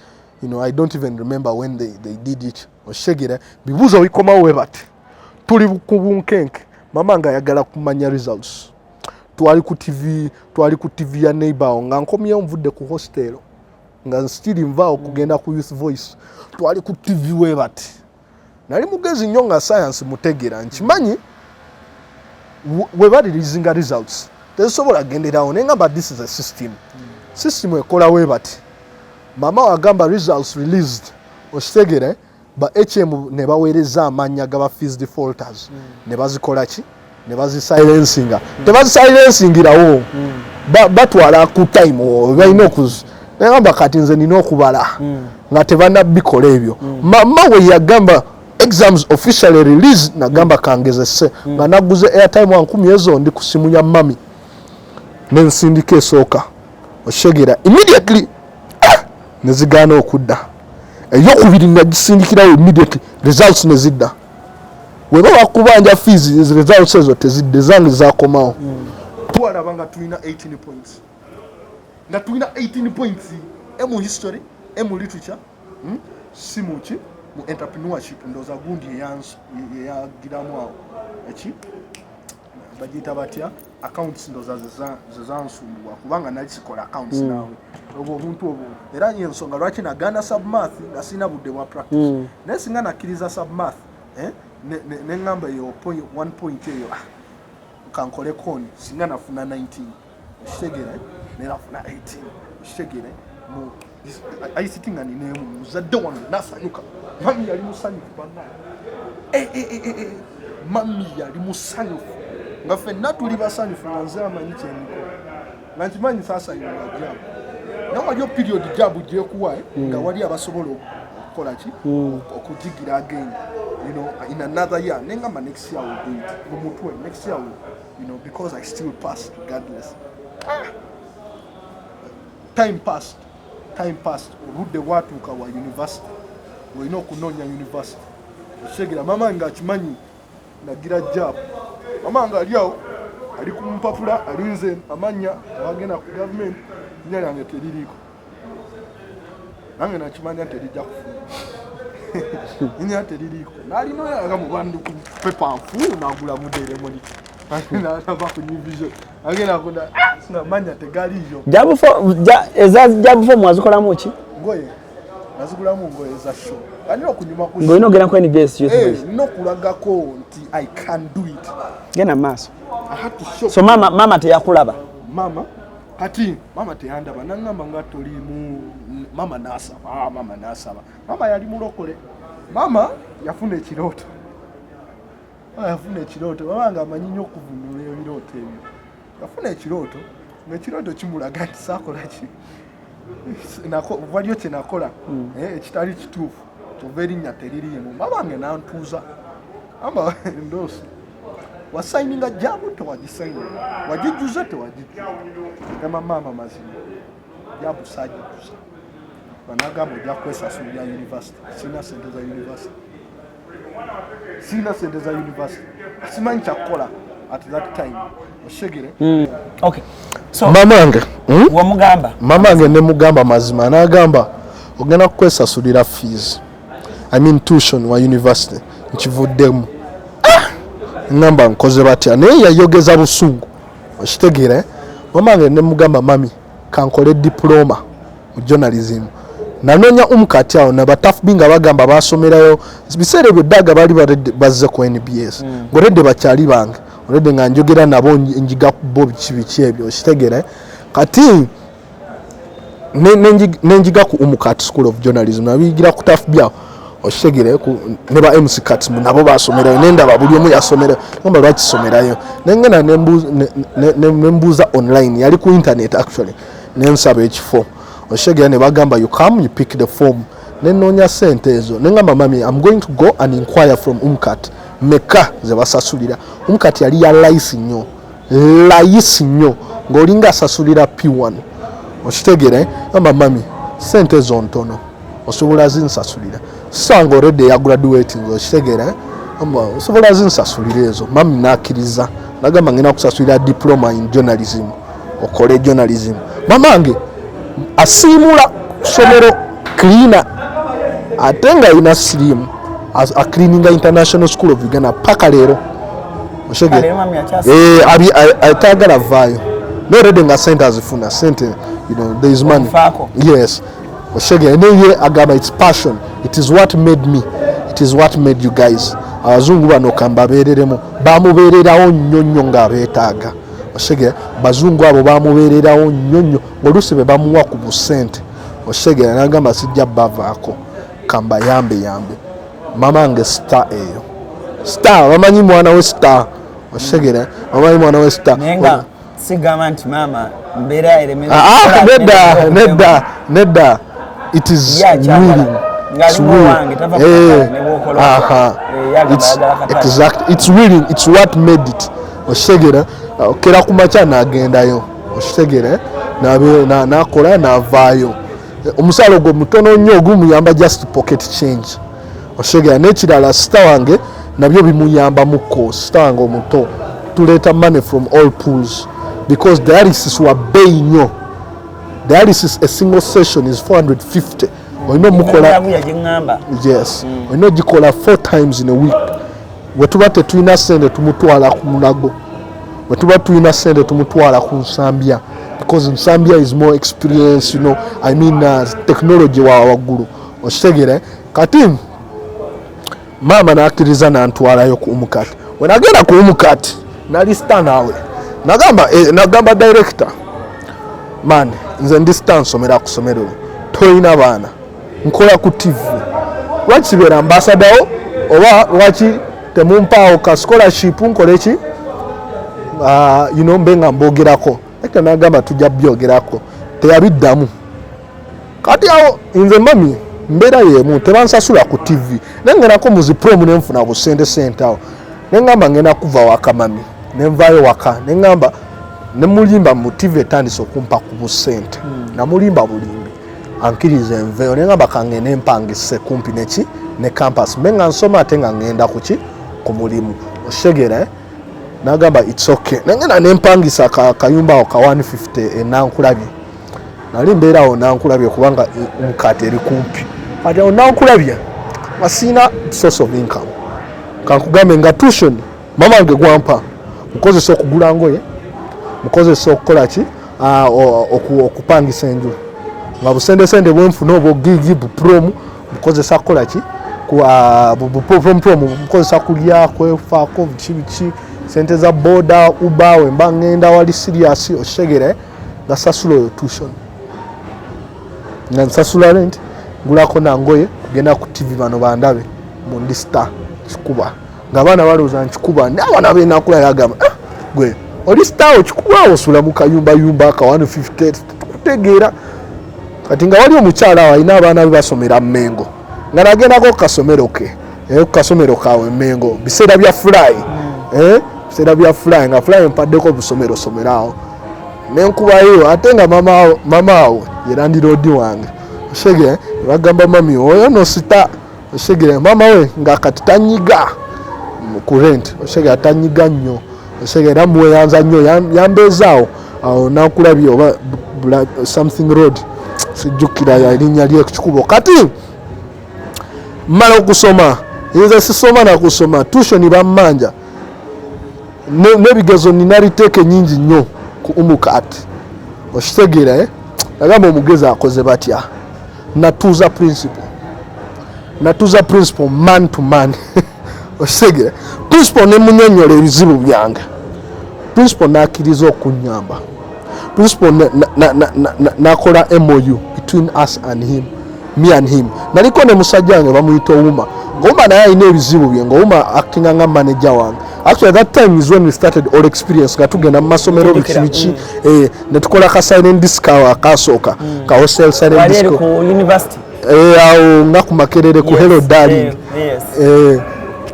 Speaker 1: I don't even remember when they did it. Oshitegera bibuuzo bikomawo we bati. Tuli ku bunkenke. Mama nga ayagala kumanya results. Twali ku TV ya neighbor nga nkomyewo nvudde ku hostel. Nga still nvaawo kugenda ku Youth Voice. Twali ku TV we bati. Nali mugezi nnyo nga science mutegera nkimanyi we releasing results tesobola genderawo nengamba this is a system ekola we bati. Mama wagamba results released. Oshitegera ba HM ne baweereza amanya gaba fees defaulters ne bazikola ki ne bazisilencinga tebazisilencingirawo batwala ku time balina okuzi nengamba kati nze nina okubala nga tebanabikola ebyo. Mama we yagamba exams officially released nagamba kangezese nga naguze airtime 10 ezo ndi ku simu ya mami nensindika esooka. Oshitegera immediately nezigana okudda eyokubiri nagisindikirawo immediately results nezidda. Weba wakubanja fees results ezo tezidde zange zakomawo. Twalaba nga tulina 18 points nga tulina 18 points emu history emu literature simuki mu entrepreneurship ndoza gundi yagiramu awo eki bagita batya accounts ndoza zezansumbuwa kubanga nakikola accounts nawe obwo omuntu obwo era yensonga lwaki nagana submath nga sina budde bwa practice naye singa nakkiriza submath nengamba eyo 1 point eyo kankole koni singa nafuna 19. Oshitegera nenafuna 18. Oshitegera mu ayisitinga ninemu muzadde wange nasanyuka. Mami yali musanyufu bana. Mami yali musanyufu nga ffenna tuli basanyufu nga nze amanyi kyemiko nga nkimanyi sasa nga jabu naye waliyo period jabu gyekuwa nga wali abasobola okukola ki okugigira again in another year nengamba next year will do it mumutwe next year will, because I still pass regardless. time passed oludde watuuka wa university olina okunoonya university oshegera mama nga akimanyi nagira job mama nga ali awo ali ku mpapula alinze amanya wagenda ku government nya lyange teririiko nange nakimanya terijja kufuna nya teririiko nalinoyaga mu bandu ku pepa nfu nagula mudere moni nalaba ku new vision agenda kunda sinamanya tegaliyo
Speaker 2: jabufo mwazikolamu ki
Speaker 1: ngoye nazigulamu ngoye za show ani okunyuma ku
Speaker 2: ngoye nogera ku NBS
Speaker 1: no kulagako nti I can do it
Speaker 2: gena maso
Speaker 1: I had to show
Speaker 2: so mama teyakulaba
Speaker 1: mama kati mama teyandaba nangamba nga toli mu mama nasaba mama yali mulokole mama yafuna ekirooto mama nga amanyi nnyo okuvunula ebirooto ebyo yafuna ekirooto ng'ekirooto kimulaga nti saakola ki waliyo kyenakola ekitali kituufu kyova erinnya teririimu mama nge nantuuza amba endoosi wasaininga jabu tewagisaininga wagijjuza tewagijjuza gamba mama mazima jabu saagijjuza banagamba ojja kwesasulira university sirina sente za university simanyi kyakukola at that time oshegere
Speaker 2: okay so
Speaker 1: mamange
Speaker 2: wamugamba
Speaker 1: mamange ne mugamba mazima nagamba ogenda kukwesasulira fees I mean tuition wa university nkivuddemu ngamba nkoze batya naye yayogeza busungu okitegere mamange ne mugamba mami kankole diploma mu journalism nanoonya omukati awo nabatafubi nga bagamba basomerayo biseera ebyo ddaga bali bazze ku NBS ngoredde bakyali bange oredde nga njogera nabo njiga bo biki ebyo okitegere kati nenjiga ku omukati school of journalism nabiyigira ku tafubi awo okitegere ne ba MC Cuts nabo basomerayo nendaba buli omu yasomerayo ngamba lwakisomerayo nengena nembuuza online yali ku internet actually nensaba ekifo oshegera ne bagamba you come you pick the form nenoonya sente ezo nengamba mami I'm going to go and inquire from umkat meka ze basasulira umkat yali ya layisi nnyo ng'olinga asasulira P1 okitegere ngamba mami sente ezo ntono osobola zinsasulira sanga already ya graduating okitegere osobola zinsasulira ezo mami nakkiriza nagamba ngenda kusasulira diploma in journalism okole journalism mamange asimula somero cleaner atenga ina slim as a cleaning international school of Uganda paka lero oshege abi atagala vayo no reading a center azifuna center you know there is money yes oshege ene agaba it's passion it is what made me it is what made you guys abazungu bano kamba bereremo bamubererawo nnyonnyo nga beetaaga oshege bazungu abo bamubererawo nnyonnyo ngolusi be bamuwa ku busente oshege nagamba sijja bavaako kamba yambe mama nge star eyo star bamanyi mwana we star oshege bamanyi mwana we star
Speaker 2: nenga sigama nti mama mbera elemeza
Speaker 1: nedda it is willing it's willing it's what made it oshegera okera kumacha nagendayo oshegera nakola navaayo omusalo gwo mutono nnyo ogumuyamba just pocket change oshegera n'ekirala sita wange nabyo bimuyamba muko sita wange omuto tuleeta money from all pools because dialysis wa bei nnyo dialysis a single session is 450 olina omukola yes olina ogikola 4 times in a week wetuba tetulina sente tumutwala ku mulago wetuba tulina sente tumutwala ku nsambya because nsambya is more experience you know I mean technology wa waggulu okitegere kati mama nakkiriza nantwalayo ku omukati wenagenda ku omukati nalista nawe nagamba director man nze ndi distance omera ku somero toyina baana nkola ku TV lwaki kibeera ambasadawo oba lwaki temumpaawo ka scholarship nkole ki you know mbenga mbogerako eka nagamba tujja byogerako teyabiddamu kati awo nze mami mbeera yemu tebansasula ku TV nengenako muzi promu nenfuna busente awo nengamba ngenda kuva waka mami nenvaayo waka nengamba ne mulimba mu TV etandise okumpa ku busente na mulimba bulimbi ankirize enveyo nenga bakangene empangise kumpi neki ne campus menga nsoma ate nga ngenda kuki ku mulimu oshegere nagamba it's okay nengena nempangisa kayumba ka 150 enankulabye nali mbeerawo nankulabye kubanga omukate eri kumpi ate onankulabye masina source of income kankugambe nga tuition mama wange gwampa mukozesa okugula ngoye mukozesa okukola ki okupangisa enju nga busende bwenfuna obwo gigi bupromu mukozesa kukola ki promu mukozesa kulya kwefaako biki sente za boda uba wemba ngenda wali serious oshegere nga sasula oyo tuition nga nsasula rent ngulako nangoye kugenda ku TV bano bandabe mu ndista kikuba nga bana balooza nkikuba n'abaana b'enakula yagamba gwe oli star kikuba osula mu kayumba ka 150 kutegeera kati nga wali omukyala awo alina abaana be basomera Mengo nga nagendako kasomero ke kasomero kawe Mengo biseera bya fly biseera bya fly nga fly empaddeko busomero somerawo nenkubayo ate nga mama awo yerandirodi wange oshege bagamba mami oyo no sita oshege mama we nga kati tanyiga ku rent oshege atanyiga nnyo oshege ramwe yanza nnyo yambezaawo awo nakulabye oba something road sijjukira yalinnya lye kikubo kati mala okusoma yinza sisoma na kusoma tuition bammanja nebigezo ninaliteeke nyingi nnyo ku umukati oshitegera agamba omugezi akoze batya natuuza principle man to man oshitegera principle nemunyonyola ebizibu byange principle nakiriza okunyamba principle nakola MOU between us and him me and him naliko ne musajja wange bamuyita Ouma ng'Ouma naye alina ebizibu bye ng'Ouma acting nga manager wange actually that time is when we started all experience nga tugenda mu masomero biki ne tukola ka sign disc akasooka ka wholesale sign disc
Speaker 2: ku Universty
Speaker 1: awo nga ku Makerere ku Hello Darling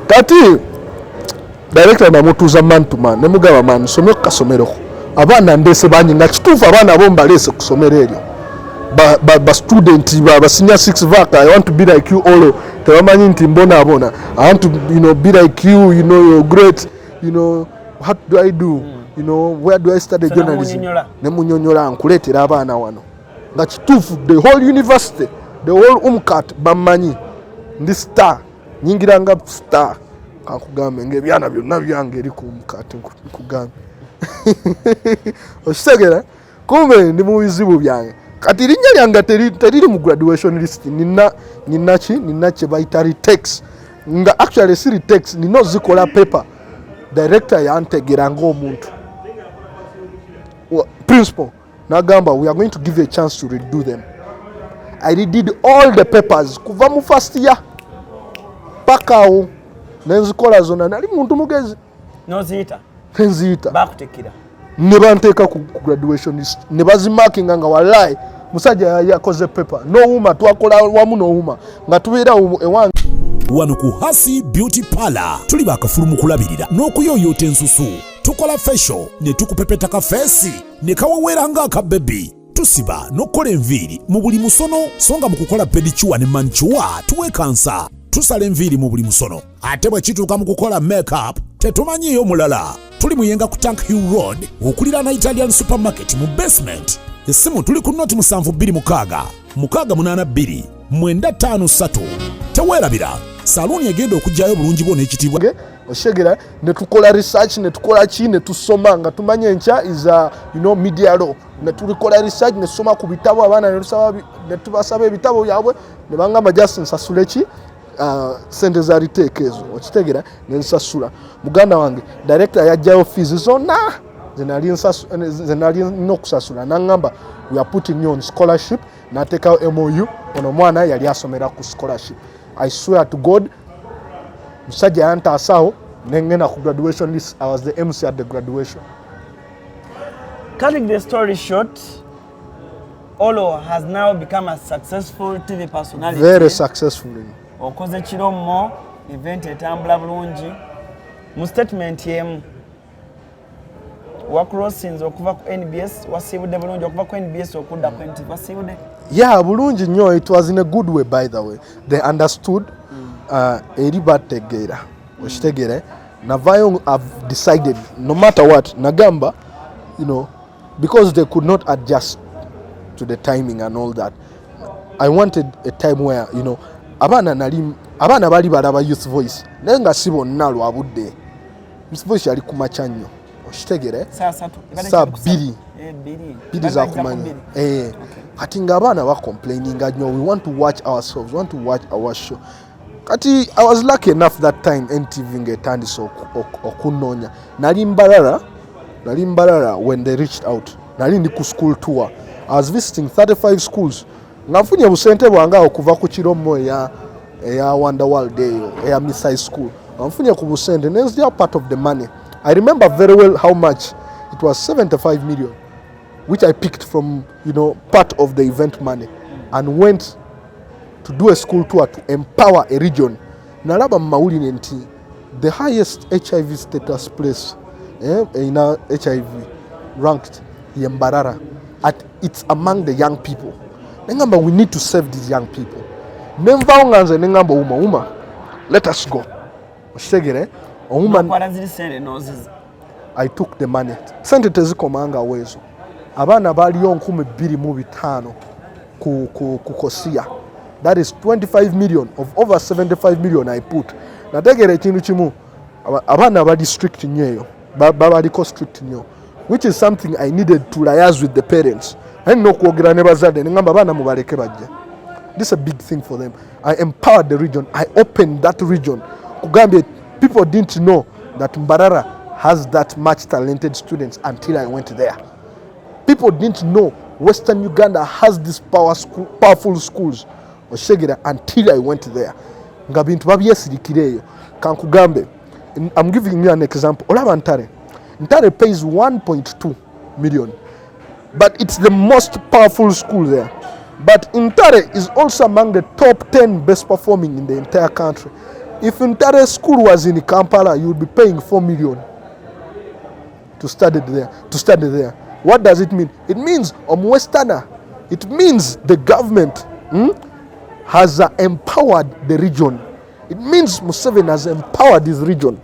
Speaker 1: kati director namutuuza man to man nemugaba man nsomye ku kasomero abaana ndese banyi nga kituufu abaana abo mbalese ku somero eryo ba student ba senior 6 vaka I want to be like you all tebamanyi nti mbona I want to be like you you're great what do I do where do I study journalism nemunyonyola nkuleetera abaana wano nga kituufu the whole university the whole umkat bamanyi ndi star nyingiranga star kankugambe ngebyana byonna byange eri ku umkat nkugambe osegera kumbe ndi mu bizibu byange kati linnya lyange teriri mu graduation list nina kye bayita retext nga actually si retext nino zikola paper director yantegera ng'omuntu principal nagamba we are going to give you a chance to redo them. I redid all the papers kuva mu first year paka awo nenzikola zona nali muntu mugezi
Speaker 2: noziyita
Speaker 1: nziyita
Speaker 2: bakutekira
Speaker 1: ne banteeka ku graduation list ne bazimarkinga nga wallahi musajja yakoze paper no Ouma twakola wamu no Ouma nga tubeera ewange
Speaker 4: wano ku Hasi Beauty Parlor tuli bakafulu mu kulabirira n'okuyoyota ensusu tukola facial ne tukupepeta ka face ne kawawera nga aka baby tusiba n'okola enviiri mu buli musono songa mu kukola pedicure ne manicure tuwekansa tusala enviiri mu buli musono ate bwe kituuka mu kukola makeup tetumanyiyo mulala tuli muyenga ku Tank Hill Road okulira na Italian supermarket mu basement essimu tuli ku noti 72 682 953 teweerabira saluni egenda okujjayo bulungi bwo n'ekitibwa
Speaker 1: oshegera ne tukola research ne tukola ki ne tusoma nga tumanye encha is media law ne tulikola research ne soma ku bitabo abaana ne tubasaba ebitabo byabwe ne bangamba just nsasule ki sente za ritekezo okitegera ne nsasula muganda wange director yajjayo fees zonna zenali nokusasula nangamba we are putting you on scholarship nateka MOU ono mwana yali asomera ku scholarship. I swear to God musajja yantasawo nengena ku graduation list. I was the MC at the graduation.
Speaker 2: Cutting the story short, Olo has now become a successful TV personality.
Speaker 1: Very successful.
Speaker 2: Okoze kiromo event etambula bulungi mu statement yemu Wakrosinze okuva ku NBS wasibude bulungi okuva ku NBS okudda ku NTV wasibude.
Speaker 1: Yeah, bulungi nnyo. It was in a good way, by the way. They understood eri bategeera okitegeere navayo. I've decided no matter what nagamba, you know, because they could not adjust to the timing and all that. I wanted a time where, you know, abana bali balaba Youth Voice naye nga si bonna lwabudde. Youth Voice yali kumakya nnyo okitegeere saa bbiri za kumanya kati nga abaana bacomplaininga nnyo. We want to watch ourselves, we want to watch our show. Kati I was lucky enough that time NTV ngetandise okunoonya. Nali mbalala when they reached out. Nali ndi ku school tour. I was visiting 35 schools. Nga nfunye busente bwange okuva ku kiromo eya Wonderworld eya Miss High School. Nga nfunye ku busente. And it's their part of the money. I remember very well how much. It was 75 million, which I picked from, you know, part of the event money and went to do a school tour to empower a region. Nalaba mawulire nti the highest HIV status place in HIV ranked Yembarara. It's among the young people. Nengamba, we need to save these young people. Nenva nganze nengamba uma let us go. Oshegere I took the money. Sente tezikomanga wezo. Abana baliyo 225 ku Kosia. That is 25 million of over 75 million I put. Nategere ekintu kimu abana ba district nyeyo baba strict nyo, which is something I needed to liaise with the parents. I know kwogera ne bazadde ngamba abana mubaleke bajja. This is a big thing for them. I empowered the region. I opened that region. Kugambye, people didn't know that Mbarara has that much talented students until I went there. People didn't know Western Uganda has these powerful schools until I went there. Ngabintu babyesirikireyo kankugambe. I'm giving you an example. Olaba Ntare pays 1.2 million, but it's the most powerful school there. But Ntare is also among the top 10 best performing in the entire country. If Ntare school was in Kampala, you would be paying 4 million to study there. What does it mean? It means Westerner. It means the government has empowered the region. It means Museveni has empowered this region,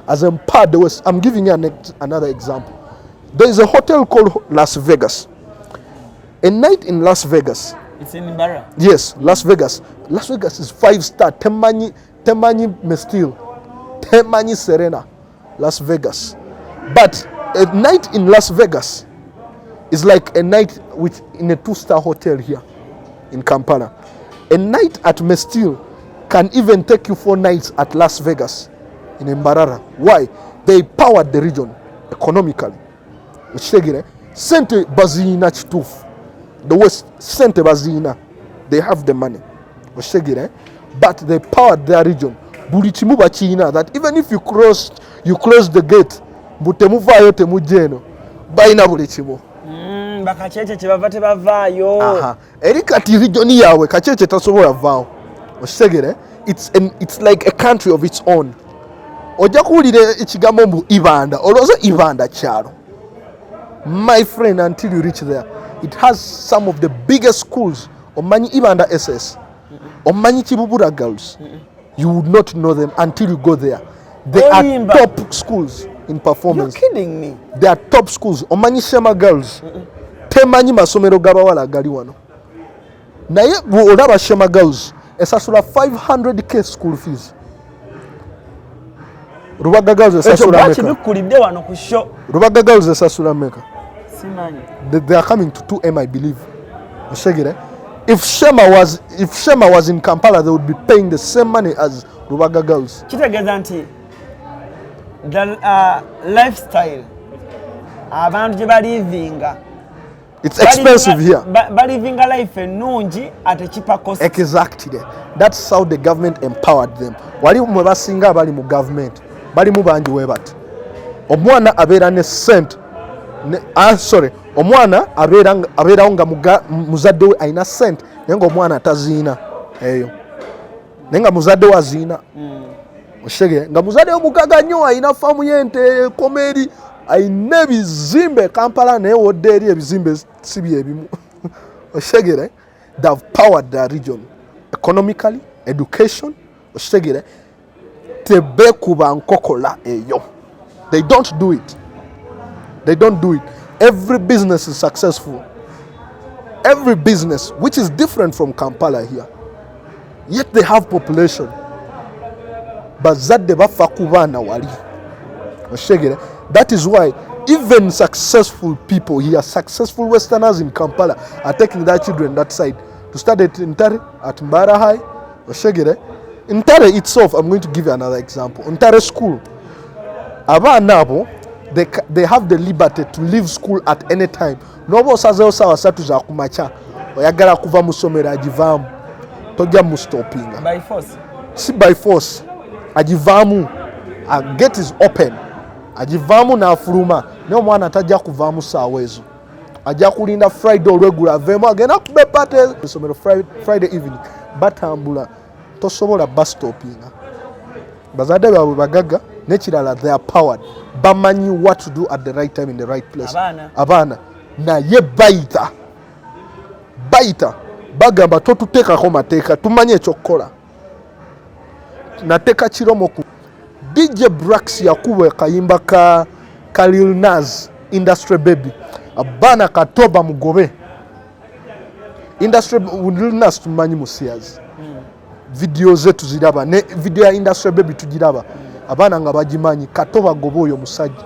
Speaker 1: has empowered the West. I'm giving you another example. There is a hotel called Las Vegas. A night in Las Vegas.
Speaker 2: It's in Ibarra.
Speaker 1: Yes, Las Vegas. Las Vegas is 5-star. Temani Mestil. Temani Serena. Las Vegas. But a night in Las Vegas is like a night in a 2-star hotel here in Kampala. A night at Mestil can even take you 4 nights at Las Vegas in Mbarara. Why? They powered the region economically. Sente bazina chitufu. The West sente bazina. They have the money. But they powered their region. Burichimu bachina that even if you close the gate, butemuvayo temujeno. Baina burichimu.
Speaker 2: Bakacheche chibava tebavayo.
Speaker 1: Aha. Erikati region yawe kacheche tasobola vao. It's like a country of its own. Oja kuwulira ekigambo mbu Ibanda, olowooza Ibanda kyalo. My friend, until you reach there, it has some of the biggest schools. Omanyi Ibanda SS, Omanyi Kibubura Girls. You would not know them until you go there. They are top schools in performance.
Speaker 2: You're kidding me.
Speaker 1: They are top schools. Omanyi Shema Girls. Temanyi masomero gabawala gali wano. Naye olaba Shema Girls esasula 500k school fees. Rubaga Girls esasula meka.
Speaker 2: Bikulidde wano ku show.
Speaker 1: Rubaga Girls esasula meka.
Speaker 2: Simanyi.
Speaker 1: They are coming to 2M, I believe. If Shema was in Kampala, they would be paying the same money as Rubaga Girls.
Speaker 2: Kitegeeza nti the lifestyle abantu gye balivinga.
Speaker 1: It's expensive here.
Speaker 2: Balivinga life ennungi at a cheaper cost.
Speaker 1: Exactly. That's how the government empowered them. Wali mwe basinga bali mu government. Bali mu banji webati. Omwana abeera ne cent. Omwana abeera nga muzadde we aina cent naye nga omwana taziina eyo. Naye nga muzadde we aziina. Oshege nga muzadde we mugaga nnyo aina faamu y'ente komeri ayina ebizimbe Kampala naye wodde eri ebizimbe si byebimu okitegere. They have powered the region economically, education okitegere. Tebekuba nkokola eyo. They don't do it. They don't do it. Every business is successful. Every business, which is different from Kampala here. Yet they have population. Bazadde bafa kubana wali. That is why even successful people here, successful Westerners in Kampala, are taking their children that side to study at Ntare, at Mbara High. Ntare itself, I'm going to give you another example. Ntare school. Abanabo, they have the liberty to leave school at any time. Nobo sazeo sawa satu za kumacha. Oyagala kuva musomera ajivamu. Toja mustopinga.
Speaker 2: By force?
Speaker 1: Si by force. Ajivamu. A gate is open. Ajivamu na afuruma. Neo mwana tajia kuvamu sawezo. Ajia kulinda Friday regular vemo. Agena kube pate. Musomera Friday evening. Batambula. Tosobola bus stopinga. Bazade wa bagaga. Naturally, they are powered. Bamanyi what to do at the right time in the right place. Abana. Na ye baita. Bagamba totuteka ko mateka. Tumanye chokola. Nateka chiromoku. DJ Brax yakuwe kayimba ka Lil Nas Industry Baby. Abana katoba mugobe. Industry Lil Nas tumanyi musiazi. Video zetu ziraba. Ne video ya Industry Baby tujiraba. Abana nga bajimanyi katoba gobo oyo musajja.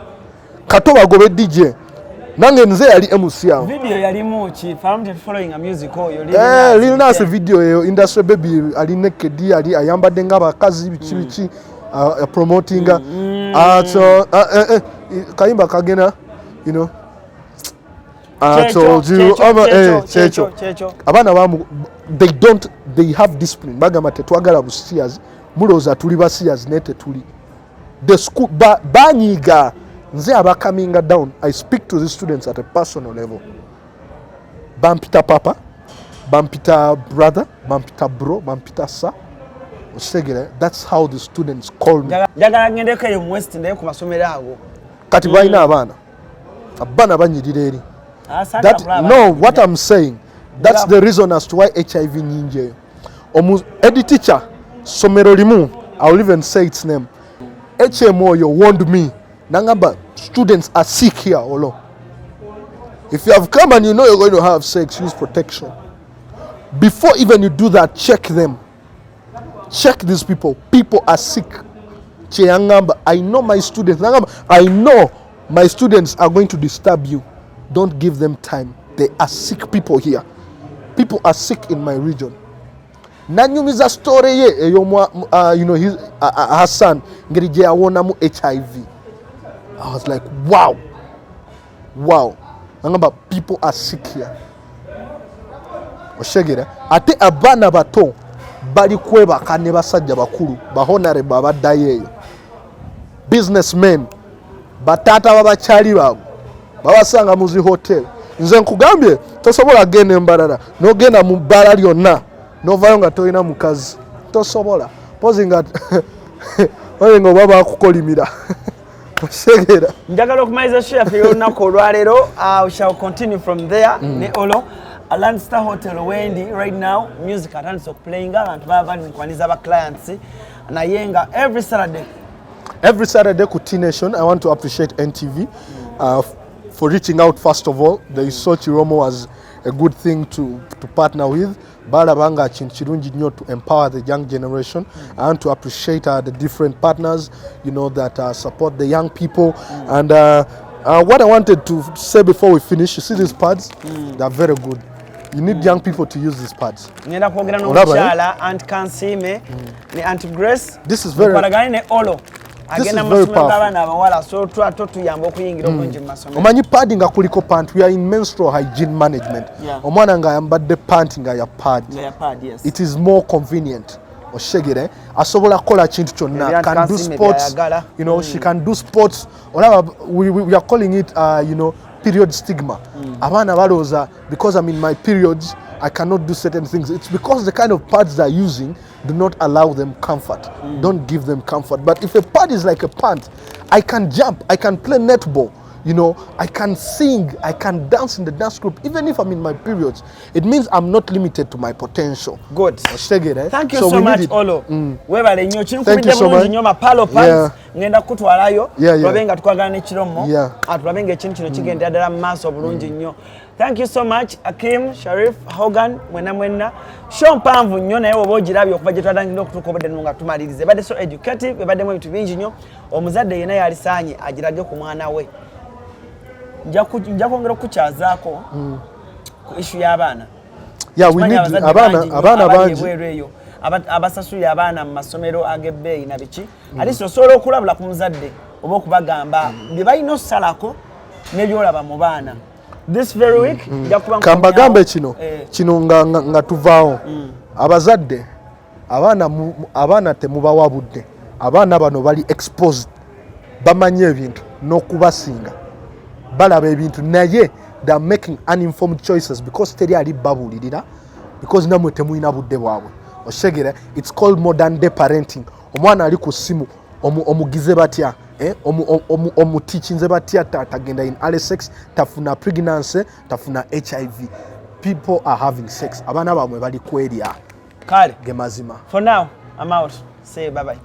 Speaker 1: Katoba gobe DJ. Nange nze yali MC yao.
Speaker 2: Video yali mochi following a music oyo.
Speaker 1: Lil Nas video eyo Industry Baby ali naked ali ayambadde nga bakazi bichi promoting kayimba kagena you know I told you checho abana bamu they have discipline bagamba tetwagala busias muloza tuli basias nete tuli the school banyiga nze aba coming down. I speak to the students at a personal level. Bampita papa, bampita brother, bampita bro, bampita sa. That's how the students call me.
Speaker 2: Njagala ngendeko yo West ndayo ku masomero ago.
Speaker 1: Kati bayina abana banyirira eri. No, what I'm saying, that's the reason as to why HIV nyinje. Edi teacher somero limu, I'll even say its name. HMO you warned me. Nangamba students are sick here olo. If you have come and you know you're going to have sex, use protection. Before even you do that, check them. Check these people. People are sick. I know my students. I know my students are going to disturb you. Don't give them time. They are sick people here. People are sick in my region. Nanyumiza story ye you know his Hassan ngeri je awona mu HIV. I was like, wow. Ngamba people are sick here. Oshegera ate abana bato bali kwebaka ne basajja bakulu bahonare babaddayo. Businessmen batata babachali babo babasanga muzi hotel. Nze nkugambye tosobola genda embalala nogenda mu bbala lyonna novayo nga toyina mukazi tosobola pozinga olingo baba akukolimira.
Speaker 2: Njagala okumaliza show yaffe y'olunaku olwaleero. We shall continue from there. Ne olo Atlanta Hotel Wendy right now music atandise okuplayinga abantu baba nkwaniza aba clients naye nga every Saturday ku T-Nation. I want to appreciate NTV for reaching out. First of all, the Isochi Romo was a good thing to partner with. Balabanga Chinchirunji to empower the young generation. I want to appreciate the different partners, you know, that support the young people. And what I wanted to say before we finish, you see these pads? They're very good. You need young people to use these pads. This is very powerful. Omanyi padding kuliko pant. We are in menstrual hygiene management. Omwana nga yambadde pant nga ya pad. Yes.
Speaker 1: It is more convenient. Oshegere asobola kola kintu kyonna, can do sports. You know, she can do sports. We are calling it you know, period stigma. Abana baloza because I'm in my periods I cannot do certain things. It's because the kind of pads they're using do not allow them comfort. Don't give them comfort. But if a pad is like a pant, I can jump, I can play netball. You know, I can sing, I can dance in the dance group, even if I'm in my periods. It means I'm not limited to my potential.
Speaker 2: Good.
Speaker 1: Thank
Speaker 2: you so much, Olo. Webale nnyo
Speaker 1: Thank you so much.
Speaker 2: nnyo mapalo pads ngenda kutwalayo tulabenga twagala n'ekiromo tulabenga ekintu kino kigenda ddala mu maaso bulungi nnyo. Thank you so much Akim, Sharif, Hogan, mwena. Show mpanvu nnyo naye oba ogirabye okuva gye twadangidde okutuuka obudde nno nga tumaliriza. Ebadde so educative, ebaddemu ebintu bingi nnyo. Omuzadde yenna yalisaanye agirage ku mwana we. Nja kwongera okukyazaako ku issue y'abaana.
Speaker 1: We need abaana bangi
Speaker 2: abasasulira abaana mu masomero ag'ebbeeyi na biki. Ate osobola okulabula ku muzadde oba okubagamba bye balina osalako n'ebyolaba mu baana. This very week
Speaker 1: kambagambe kino nga tuvaawo abazadde abaana temubawa budde. Abaana bano bali exposed, bamanye ebintu n'okubasinga balaba ebintu naye they are making uninformed choices because teri ali babulirira, because namwe temuyina budde bwabwe. Oshegere, it's called modern day parenting. Omwana ali ku simu omugize batya omuteachinze batya tagenda in early sex, tafuna pregnancy, tafuna HIV. People are having sex. Abana bamwe bali kwerya
Speaker 2: kale
Speaker 1: gemazima.
Speaker 2: For now I'm out. Say bye bye.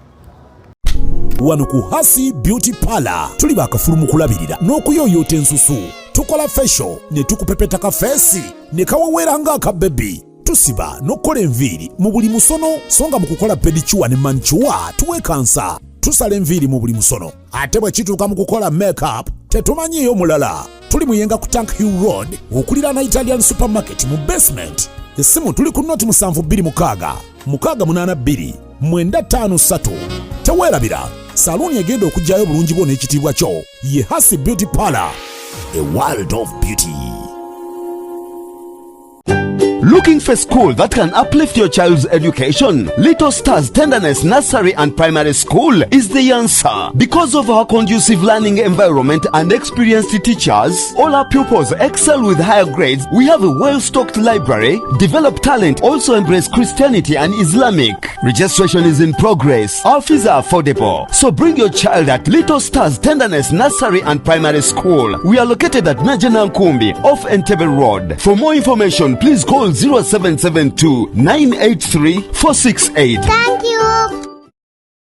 Speaker 4: Wano ku Hasi Beauty Parlor tuli bakafulu mu kulabirira n'okuyoyota ensusu. Tukola facial ne tukupepeta ka face ne kawawera nga aka baby. Tusiba n'okola enviiri mu buli musono, songa mu kukola pedicure ne manicure tuwe kansa. Tusala enviiri mu buli musono. Ate bwe kituuka mu kukola makeup tetumanyiyo mulala. Tuli muyenga ku Tank Hill Road okulira na Italian supermarket mu basement. Essimu tuli ku noti 7266 682 953. Teweerabira saluni egenda okujjayo bulungi bwo n'ekitiibwa kyo ye Hasi Beauty Parlor, a world of beauty.
Speaker 3: Looking for school that can uplift your child's education? Little Stars Tenderness Nursery and Primary School is the answer. Because of our conducive learning environment and experienced teachers, all our pupils excel with higher grades. We have a well-stocked library, develop talent, also embrace Christianity and Islamic. Registration is in progress. Our fees are affordable. So bring your child at Little Stars Tenderness Nursery and Primary School. We are located at Najana Nkumbi off Entebbe Road. For more information, please call 0772 983 468.
Speaker 5: Thank you.